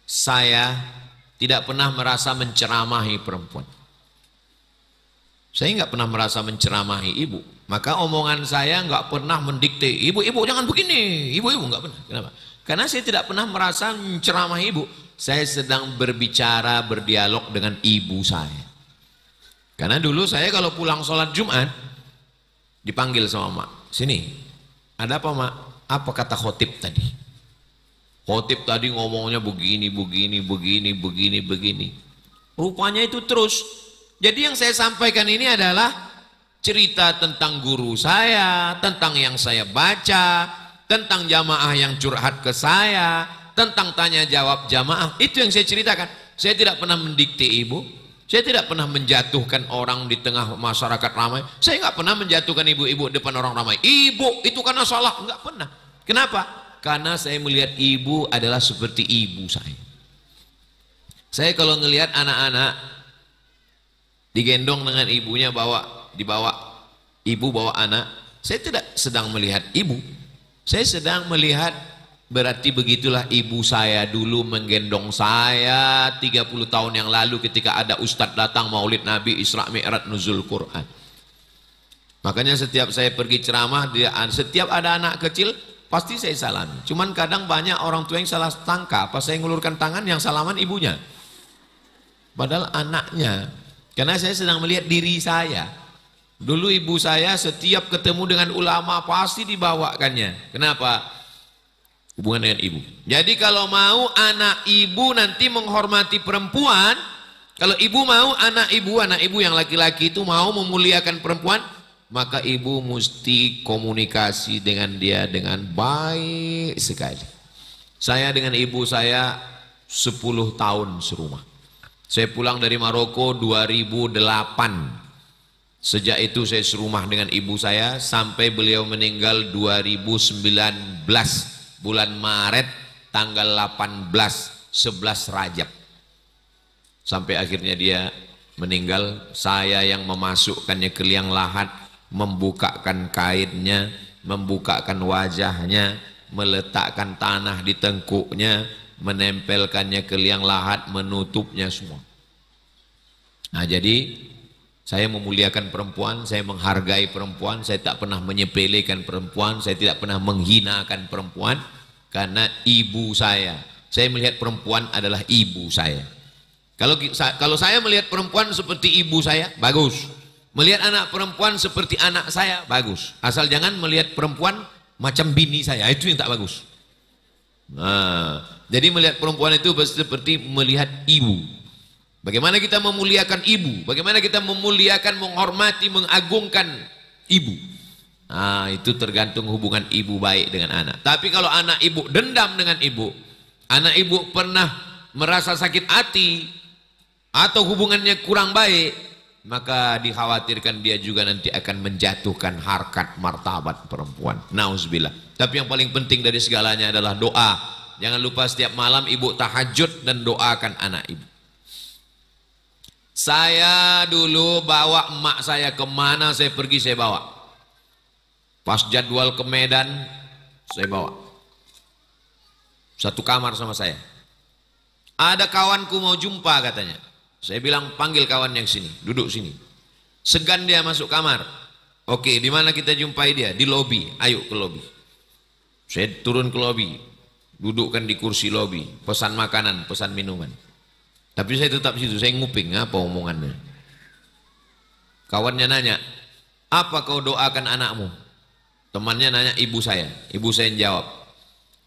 Saya tidak pernah merasa menceramahi perempuan. Saya nggak pernah merasa menceramahi ibu. Maka omongan saya nggak pernah mendikte, ibu-ibu jangan begini, ibu-ibu nggak pernah. Kenapa? Karena saya tidak pernah merasa menceramahi ibu. Saya sedang berbicara, berdialog dengan ibu saya. Karena dulu saya kalau pulang sholat Jumat, dipanggil sama mak, sini, ada apa mak? Apa kata khotib tadi? Khotib tadi ngomongnya begini, begini, begini, begini, begini. Rupanya itu terus. Jadi yang saya sampaikan ini adalah cerita tentang guru saya, tentang yang saya baca, tentang jamaah yang curhat ke saya, tentang tanya jawab jamaah. Itu yang saya ceritakan. Saya tidak pernah mendikte ibu, saya tidak pernah menjatuhkan orang di tengah masyarakat ramai. Saya nggak pernah menjatuhkan ibu-ibu depan orang ramai. Ibu itu karena salah, nggak pernah. Kenapa? Karena saya melihat ibu adalah seperti ibu saya. Saya kalau ngelihat anak-anak digendong dengan ibunya, dibawa ibu bawa anak, saya tidak sedang melihat ibu. Saya sedang melihat, berarti begitulah ibu saya dulu menggendong saya 30 tahun yang lalu ketika ada ustadz datang maulid Nabi Isra Mi'raj nuzul Quran. Makanya setiap saya pergi ceramah, setiap ada anak kecil pasti saya salami. Cuman kadang banyak orang tua yang salah tangkap, pas saya ngulurkan tangan yang salaman ibunya, padahal anaknya. Karena saya sedang melihat diri saya. Dulu ibu saya setiap ketemu dengan ulama pasti dibawakannya. Kenapa? Hubungan dengan ibu. Jadi kalau mau anak ibu nanti menghormati perempuan, kalau ibu mau anak ibu yang laki-laki itu mau memuliakan perempuan, maka ibu mesti komunikasi dengan dia dengan baik sekali. Saya dengan ibu saya 10 tahun serumah. Saya pulang dari Maroko 2008. Sejak itu saya serumah dengan ibu saya sampai beliau meninggal 2019 bulan Maret tanggal 18 11 Rajab. Sampai akhirnya dia meninggal, saya yang memasukkannya ke liang lahat, membukakan kainnya, membukakan wajahnya, meletakkan tanah di tengkuknya, menempelkannya ke liang lahat, menutupnya semua. Nah, jadi saya memuliakan perempuan, saya menghargai perempuan, saya tak pernah menyepelekan perempuan, saya tidak pernah menghinakan perempuan, karena ibu saya melihat perempuan adalah ibu saya. Kalau saya melihat perempuan seperti ibu saya, bagus. Melihat anak perempuan seperti anak saya, bagus. Asal jangan melihat perempuan macam bini saya, itu yang tak bagus. Nah, jadi melihat perempuan itu seperti melihat ibu. Bagaimana kita memuliakan ibu, bagaimana kita memuliakan, menghormati, mengagungkan ibu. Nah, itu tergantung hubungan ibu baik dengan anak. Tapi kalau anak ibu dendam dengan ibu, anak ibu pernah merasa sakit hati atau hubungannya kurang baik, maka dikhawatirkan dia juga nanti akan menjatuhkan harkat martabat perempuan. Nauzubillah. Tapi yang paling penting dari segalanya adalah doa. Jangan lupa setiap malam ibu tahajud dan doakan anak ibu. Saya dulu bawa emak saya kemana saya pergi, saya bawa. Pas jadwal ke Medan, saya bawa. Satu kamar sama saya. Ada kawanku mau jumpa katanya. Saya bilang panggil kawan yang sini, duduk sini. Segan dia masuk kamar. Oke, di mana kita jumpai dia? Di lobi. Ayo ke lobi. Saya turun ke lobi, dudukkan di kursi lobi, pesan makanan, pesan minuman. Tapi saya tetap situ, saya nguping apa omongannya. Kawannya nanya, apa kau doakan anakmu? Temannya nanya ibu saya yang jawab,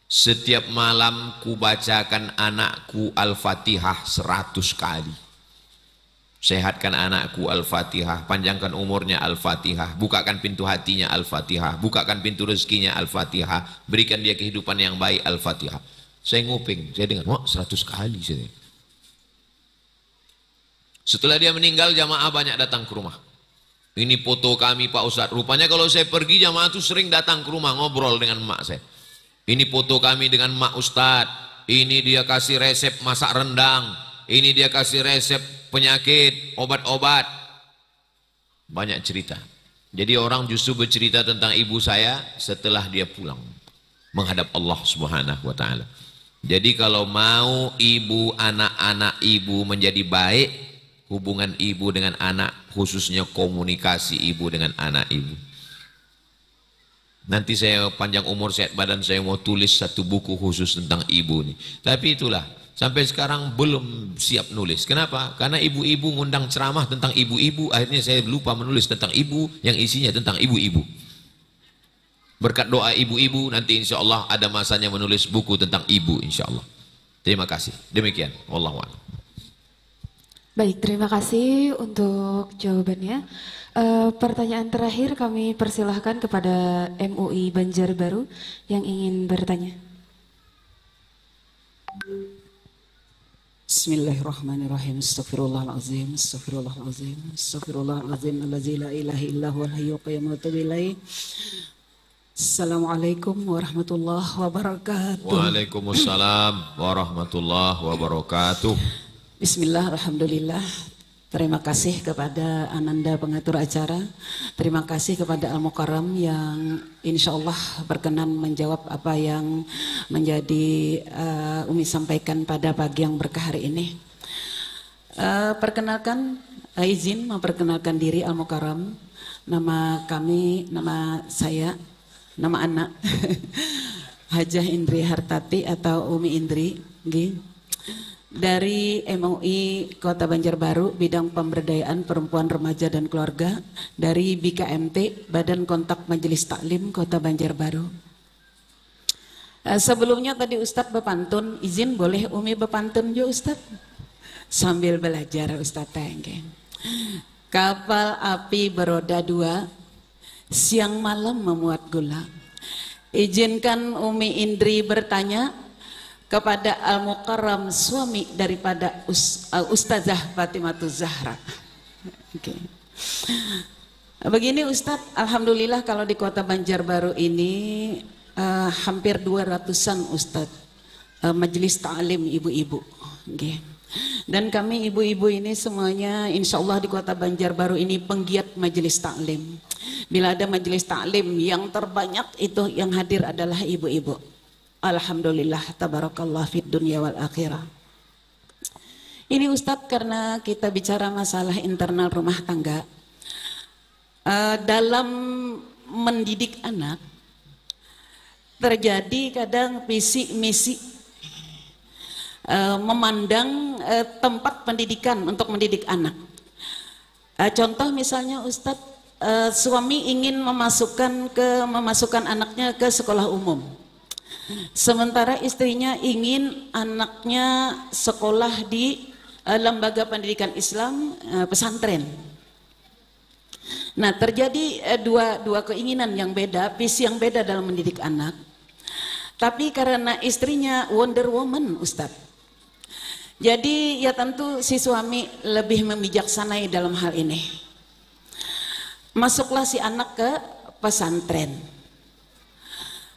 setiap malam ku bacakan anakku Al-Fatihah 100 kali. Sehatkan anakku Al-Fatihah, panjangkan umurnya Al-Fatihah, bukakan pintu hatinya Al-Fatihah, bukakan pintu rezekinya Al-Fatihah, berikan dia kehidupan yang baik Al-Fatihah. Saya nguping, saya dengar, wah 100 kali. Setelah dia meninggal, jamaah banyak datang ke rumah. Ini foto kami Pak Ustadz. Rupanya kalau saya pergi, jamaah itu sering datang ke rumah ngobrol dengan emak saya. Ini foto kami dengan emak Ustadz. Ini dia kasih resep masak rendang. Ini dia kasih resep penyakit, obat-obat. Banyak cerita. Jadi orang justru bercerita tentang ibu saya setelah dia pulang menghadap Allah Subhanahu wa taala. Jadi kalau mau ibu, anak-anak ibu menjadi baik, hubungan ibu dengan anak, khususnya komunikasi ibu dengan anak ibu. Nanti saya panjang umur sehat badan, saya mau tulis satu buku khusus tentang ibu nih. Tapi itulah, sampai sekarang belum siap nulis. Kenapa? Karena ibu-ibu ngundang ceramah tentang ibu-ibu, akhirnya saya lupa menulis tentang ibu yang isinya tentang ibu-ibu. Berkat doa ibu-ibu, nanti insya Allah ada masanya menulis buku tentang ibu insya Allah. Terima kasih. Demikian. Wallahu a'lam. Baik, terima kasih untuk jawabannya. Pertanyaan terakhir kami persilahkan kepada MUI Banjarbaru yang ingin bertanya. Bismillahirrahmanirrahim. Astaghfirullahalazim, astaghfirullahalazim, astaghfirullahalazim allazi la ilaha illa huwal hayyul qayyum wa atubu ilaih. Assalamualaikum warahmatullahi wabarakatuh. Waalaikumsalam warahmatullahi wabarakatuh. Bismillah, alhamdulillah. Terima kasih kepada Ananda pengatur acara. Terima kasih kepada Al-Mukarram yang insya Allah berkenan menjawab apa yang menjadi Umi sampaikan pada pagi yang berkah hari ini. Perkenalkan, izin memperkenalkan diri Al-Mukarram. Nama kami, nama saya, nama anak Hajah Indri Hartati atau Umi Indri. Dari MUI Kota Banjarbaru, bidang pemberdayaan perempuan, remaja dan keluarga, dari BKMT, Badan Kontak Majelis Taklim Kota Banjarbaru. Sebelumnya tadi Ustadz berpantun, izin boleh Umi berpantun juga Ustadz? Sambil belajar Ustadz tengge. Kapal api beroda dua, siang malam memuat gula. Izinkan Umi Indri bertanya kepada Al-Mukarram, suami daripada Ustazah Fatimatuz Zahra. Okay. Begini Ustadz, alhamdulillah kalau di Kota Banjarbaru ini hampir 200-an Ustadz majelis ta'lim ibu-ibu. Okay. Dan kami ibu-ibu ini semuanya insya Allah di Kota Banjarbaru ini penggiat majelis ta'lim. Bila ada majelis ta'lim yang terbanyak itu yang hadir adalah ibu-ibu. Alhamdulillah, tabarakallah fid dunya wal akhirah. Ini Ustadz karena kita bicara masalah internal rumah tangga. Dalam mendidik anak terjadi kadang visi misi memandang tempat pendidikan untuk mendidik anak. Contoh misalnya Ustadz, suami ingin memasukkan anaknya ke sekolah umum. Sementara istrinya ingin anaknya sekolah di lembaga pendidikan Islam, pesantren. Nah, terjadi dua keinginan yang beda, visi yang beda dalam mendidik anak. Tapi karena istrinya Wonder Woman, Ustadz. Jadi ya tentu si suami lebih membijaksanai dalam hal ini. Masuklah si anak ke pesantren.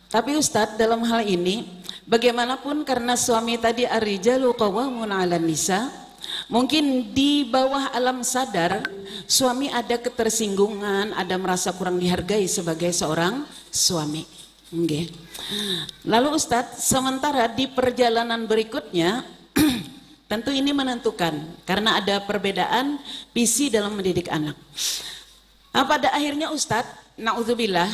Tapi Ustadz dalam hal ini bagaimanapun karena suami tadi ar-rijalu qawwamun 'alan nisa, mungkin di bawah alam sadar suami ada ketersinggungan, ada merasa kurang dihargai sebagai seorang suami. Okay. Lalu Ustadz, sementara di perjalanan berikutnya tentu ini menentukan karena ada perbedaan visi dalam mendidik anak. Pada akhirnya Ustadz, na'udzubillah,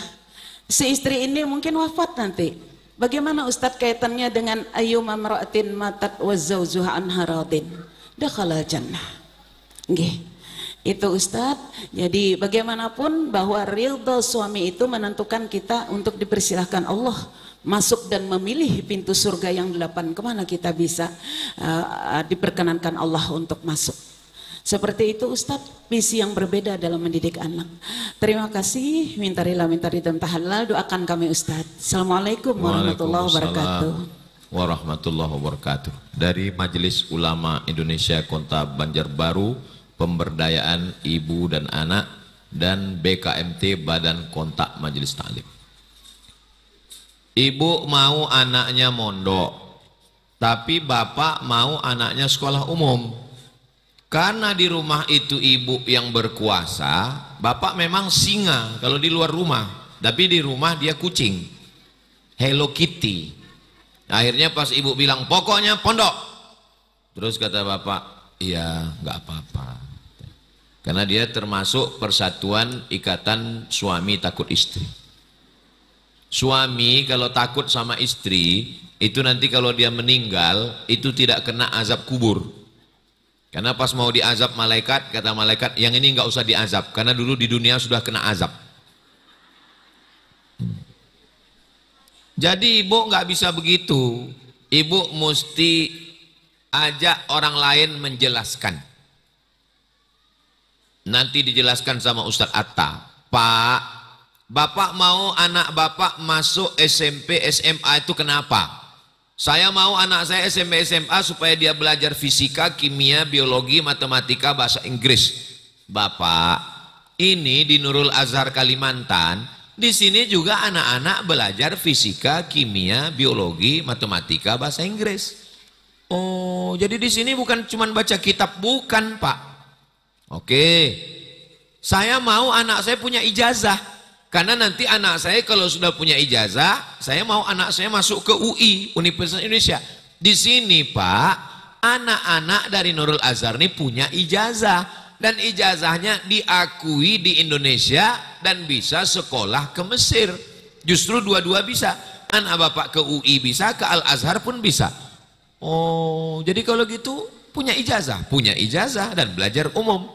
si istri ini mungkin wafat nanti. Bagaimana Ustadz kaitannya dengan ayyuma mar'atin matat wa zawjuha anha radin? dakhala jannah. Nggih. Itu Ustadz, jadi bagaimanapun bahwa ridho suami itu menentukan kita untuk dipersilahkan Allah masuk dan memilih pintu surga yang 8 kemana kita bisa diperkenankan Allah untuk masuk. Seperti itu Ustadz, visi yang berbeda dalam mendidik anak. Terima kasih, minta rila minta ridho tahalal, doakan kami Ustadz. Assalamualaikum warahmatullahi wabarakatuh. Warahmatullahi wabarakatuh. Dari Majelis Ulama Indonesia Kota Banjarbaru, Pemberdayaan Ibu dan Anak, dan BKMT Badan Kontak Majelis Taklim. Ibu mau anaknya mondok, tapi bapak mau anaknya sekolah umum. Karena di rumah itu ibu yang berkuasa, bapak memang singa kalau di luar rumah, tapi di rumah dia kucing, Hello Kitty. Akhirnya pas ibu bilang pokoknya pondok, terus kata bapak, iya nggak apa-apa. Karena dia termasuk persatuan ikatan suami takut istri. Suami kalau takut sama istri, itu nanti kalau dia meninggal, itu tidak kena azab kubur. Karena pas mau diazab malaikat, kata malaikat, yang ini nggak usah diazab, karena dulu di dunia sudah kena azab. Jadi ibu nggak bisa begitu. Ibu mesti ajak orang lain menjelaskan. Nanti dijelaskan sama Ustadz Atta, Pak, bapak mau anak bapak masuk SMP SMA itu kenapa? Saya mau anak saya SMP SMA supaya dia belajar fisika, kimia, biologi, matematika, bahasa Inggris. Bapak, ini di Nurul Azhar Kalimantan, di sini juga anak-anak belajar fisika, kimia, biologi, matematika, bahasa Inggris. Oh, jadi di sini bukan cuma baca kitab, bukan Pak. Oke, saya mau anak saya punya ijazah, karena nanti anak saya kalau sudah punya ijazah, saya mau anak saya masuk ke UI, Universitas Indonesia. Di sini Pak, anak-anak dari Nurul Azhar ini punya ijazah, dan ijazahnya diakui di Indonesia dan bisa sekolah ke Mesir. Justru dua-dua bisa, anak bapak ke UI bisa, ke Al Azhar pun bisa. Oh, jadi kalau gitu punya ijazah dan belajar umum.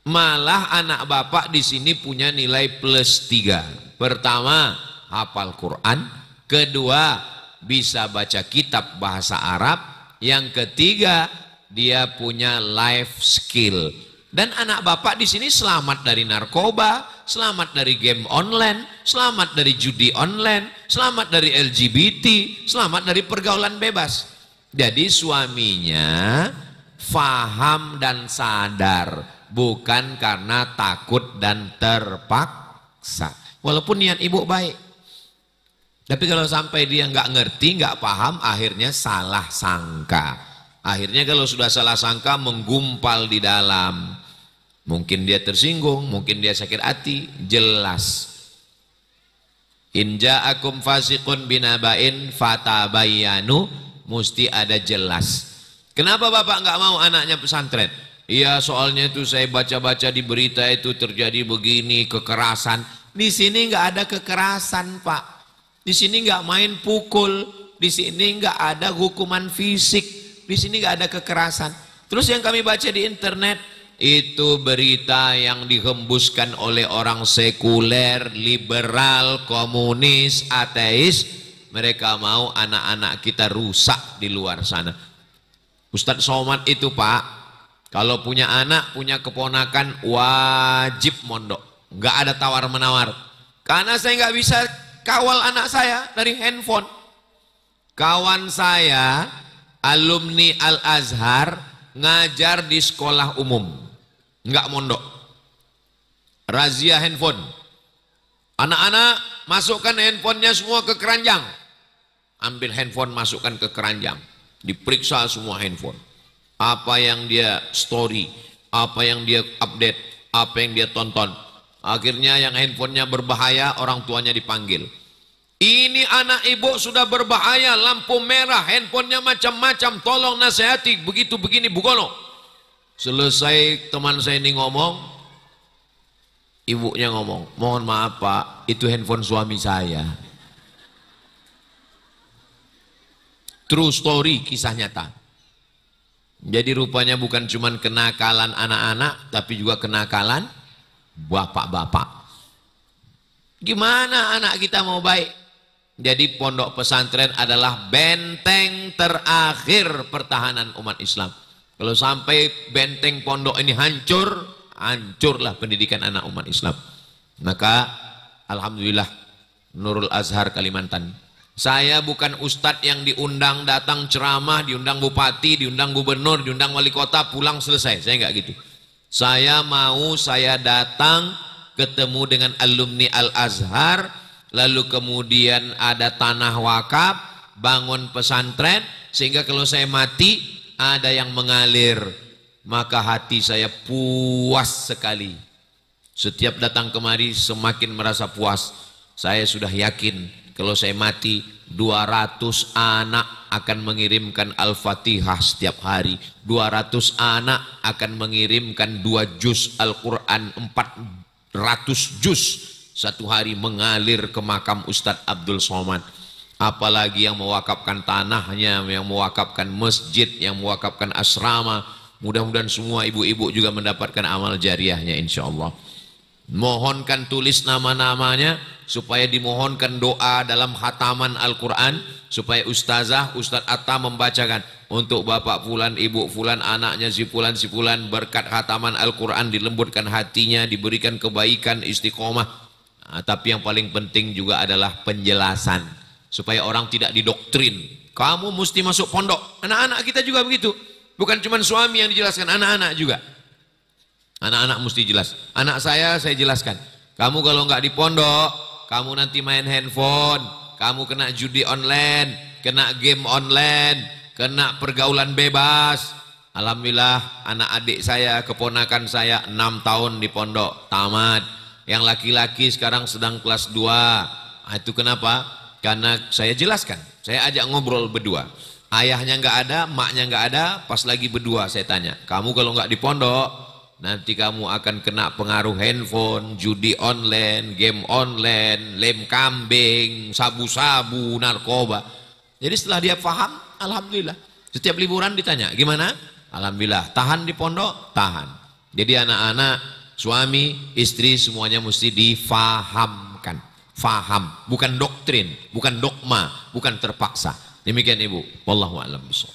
Malah anak bapak di sini punya nilai +3. Pertama, hafal Quran. Kedua, bisa baca kitab bahasa Arab. Yang ketiga, dia punya life skill. Dan anak bapak di sini selamat dari narkoba, selamat dari game online, selamat dari judi online, selamat dari LGBT, selamat dari pergaulan bebas. Jadi suaminya faham dan sadar, bukan karena takut dan terpaksa. Walaupun niat ibu baik. Tapi kalau sampai dia nggak ngerti, nggak paham, akhirnya salah sangka. Akhirnya kalau sudah salah sangka, menggumpal di dalam. Mungkin dia tersinggung, mungkin dia sakit hati, jelas. In ja'akum fasiqun binaba'in fatabayyanu, mesti ada jelas. Kenapa bapak nggak mau anaknya pesantren? Iya, soalnya itu saya baca-baca di berita itu terjadi begini, kekerasan. Di sini nggak ada kekerasan Pak. Di sini nggak main pukul. Di sini nggak ada hukuman fisik. Di sini nggak ada kekerasan. Terus yang kami baca di internet itu berita yang dihembuskan oleh orang sekuler, liberal, komunis, ateis. Mereka mau anak-anak kita rusak di luar sana. Ustadz Somad itu Pak, kalau punya anak, punya keponakan, wajib mondok. Nggak ada tawar-menawar. Karena saya nggak bisa kawal anak saya dari handphone. Kawan saya, alumni Al Azhar, ngajar di sekolah umum. Nggak mondok. Razia handphone. Anak-anak, masukkan handphonenya semua ke keranjang. Ambil handphone, masukkan ke keranjang. Diperiksa semua handphone. Apa yang dia story, apa yang dia update, apa yang dia tonton. Akhirnya yang handphonenya berbahaya, orang tuanya dipanggil. Ini anak ibu sudah berbahaya, lampu merah, handphonenya macam-macam, tolong nasihati, begitu begini bukono. Selesai teman saya ini ngomong, ibunya ngomong, mohon maaf Pak, itu handphone suami saya. True story, kisah nyata. Jadi rupanya bukan cuma kenakalan anak-anak, tapi juga kenakalan bapak-bapak. Gimana anak kita mau baik? Jadi pondok pesantren adalah benteng terakhir pertahanan umat Islam. Kalau sampai benteng pondok ini hancur, hancurlah pendidikan anak umat Islam. Maka alhamdulillah Nurul Azhar Kalimantan. Saya bukan ustadz yang diundang datang ceramah, diundang bupati, diundang gubernur, diundang wali kota, pulang selesai. Saya enggak gitu. Saya mau saya datang ketemu dengan alumni Al-Azhar, lalu kemudian ada tanah wakaf, bangun pesantren, sehingga kalau saya mati ada yang mengalir, maka hati saya puas sekali. Setiap datang kemari semakin merasa puas. Saya sudah yakin kalau saya mati 200 anak akan mengirimkan Al-Fatihah setiap hari. 200 anak akan mengirimkan 2 juz Al-Quran, 400 juz satu hari mengalir ke makam Ustadz Abdul Somad. Apalagi yang mewakafkan tanahnya, yang mewakafkan masjid, yang mewakafkan asrama. Mudah-mudahan semua ibu-ibu juga mendapatkan amal jariahnya insya Allah. Mohonkan tulis nama-namanya supaya dimohonkan doa dalam khataman Al-Quran, supaya ustazah, Ustadz Atta membacakan untuk bapak fulan, ibu fulan, anaknya si fulan berkat khataman Al-Quran dilembutkan hatinya, diberikan kebaikan, istiqomah. Tapi yang paling penting juga adalah penjelasan supaya orang tidak didoktrin. Kamu mesti masuk pondok. Anak-anak kita juga begitu. Bukan cuma suami yang dijelaskan, anak-anak juga. Anak-anak mesti jelas. Anak saya jelaskan. Kamu kalau nggak di pondok, kamu nanti main handphone, kamu kena judi online, kena game online, kena pergaulan bebas. Alhamdulillah anak adik saya, keponakan saya 6 tahun di pondok, tamat. Yang laki-laki sekarang sedang kelas 2. Itu kenapa? Karena saya jelaskan, saya ajak ngobrol berdua. Ayahnya nggak ada, maknya nggak ada, pas lagi berdua saya tanya, kamu kalau nggak di pondok, nanti kamu akan kena pengaruh handphone, judi online, game online, lem kambing, sabu-sabu, narkoba. Jadi setelah dia paham, alhamdulillah. Setiap liburan ditanya, gimana? Alhamdulillah, tahan di pondok, tahan. Jadi anak-anak, suami, istri semuanya mesti difahamkan. Faham, bukan doktrin, bukan dogma, bukan terpaksa. Demikian Ibu. Wallahu a'lam bishawab.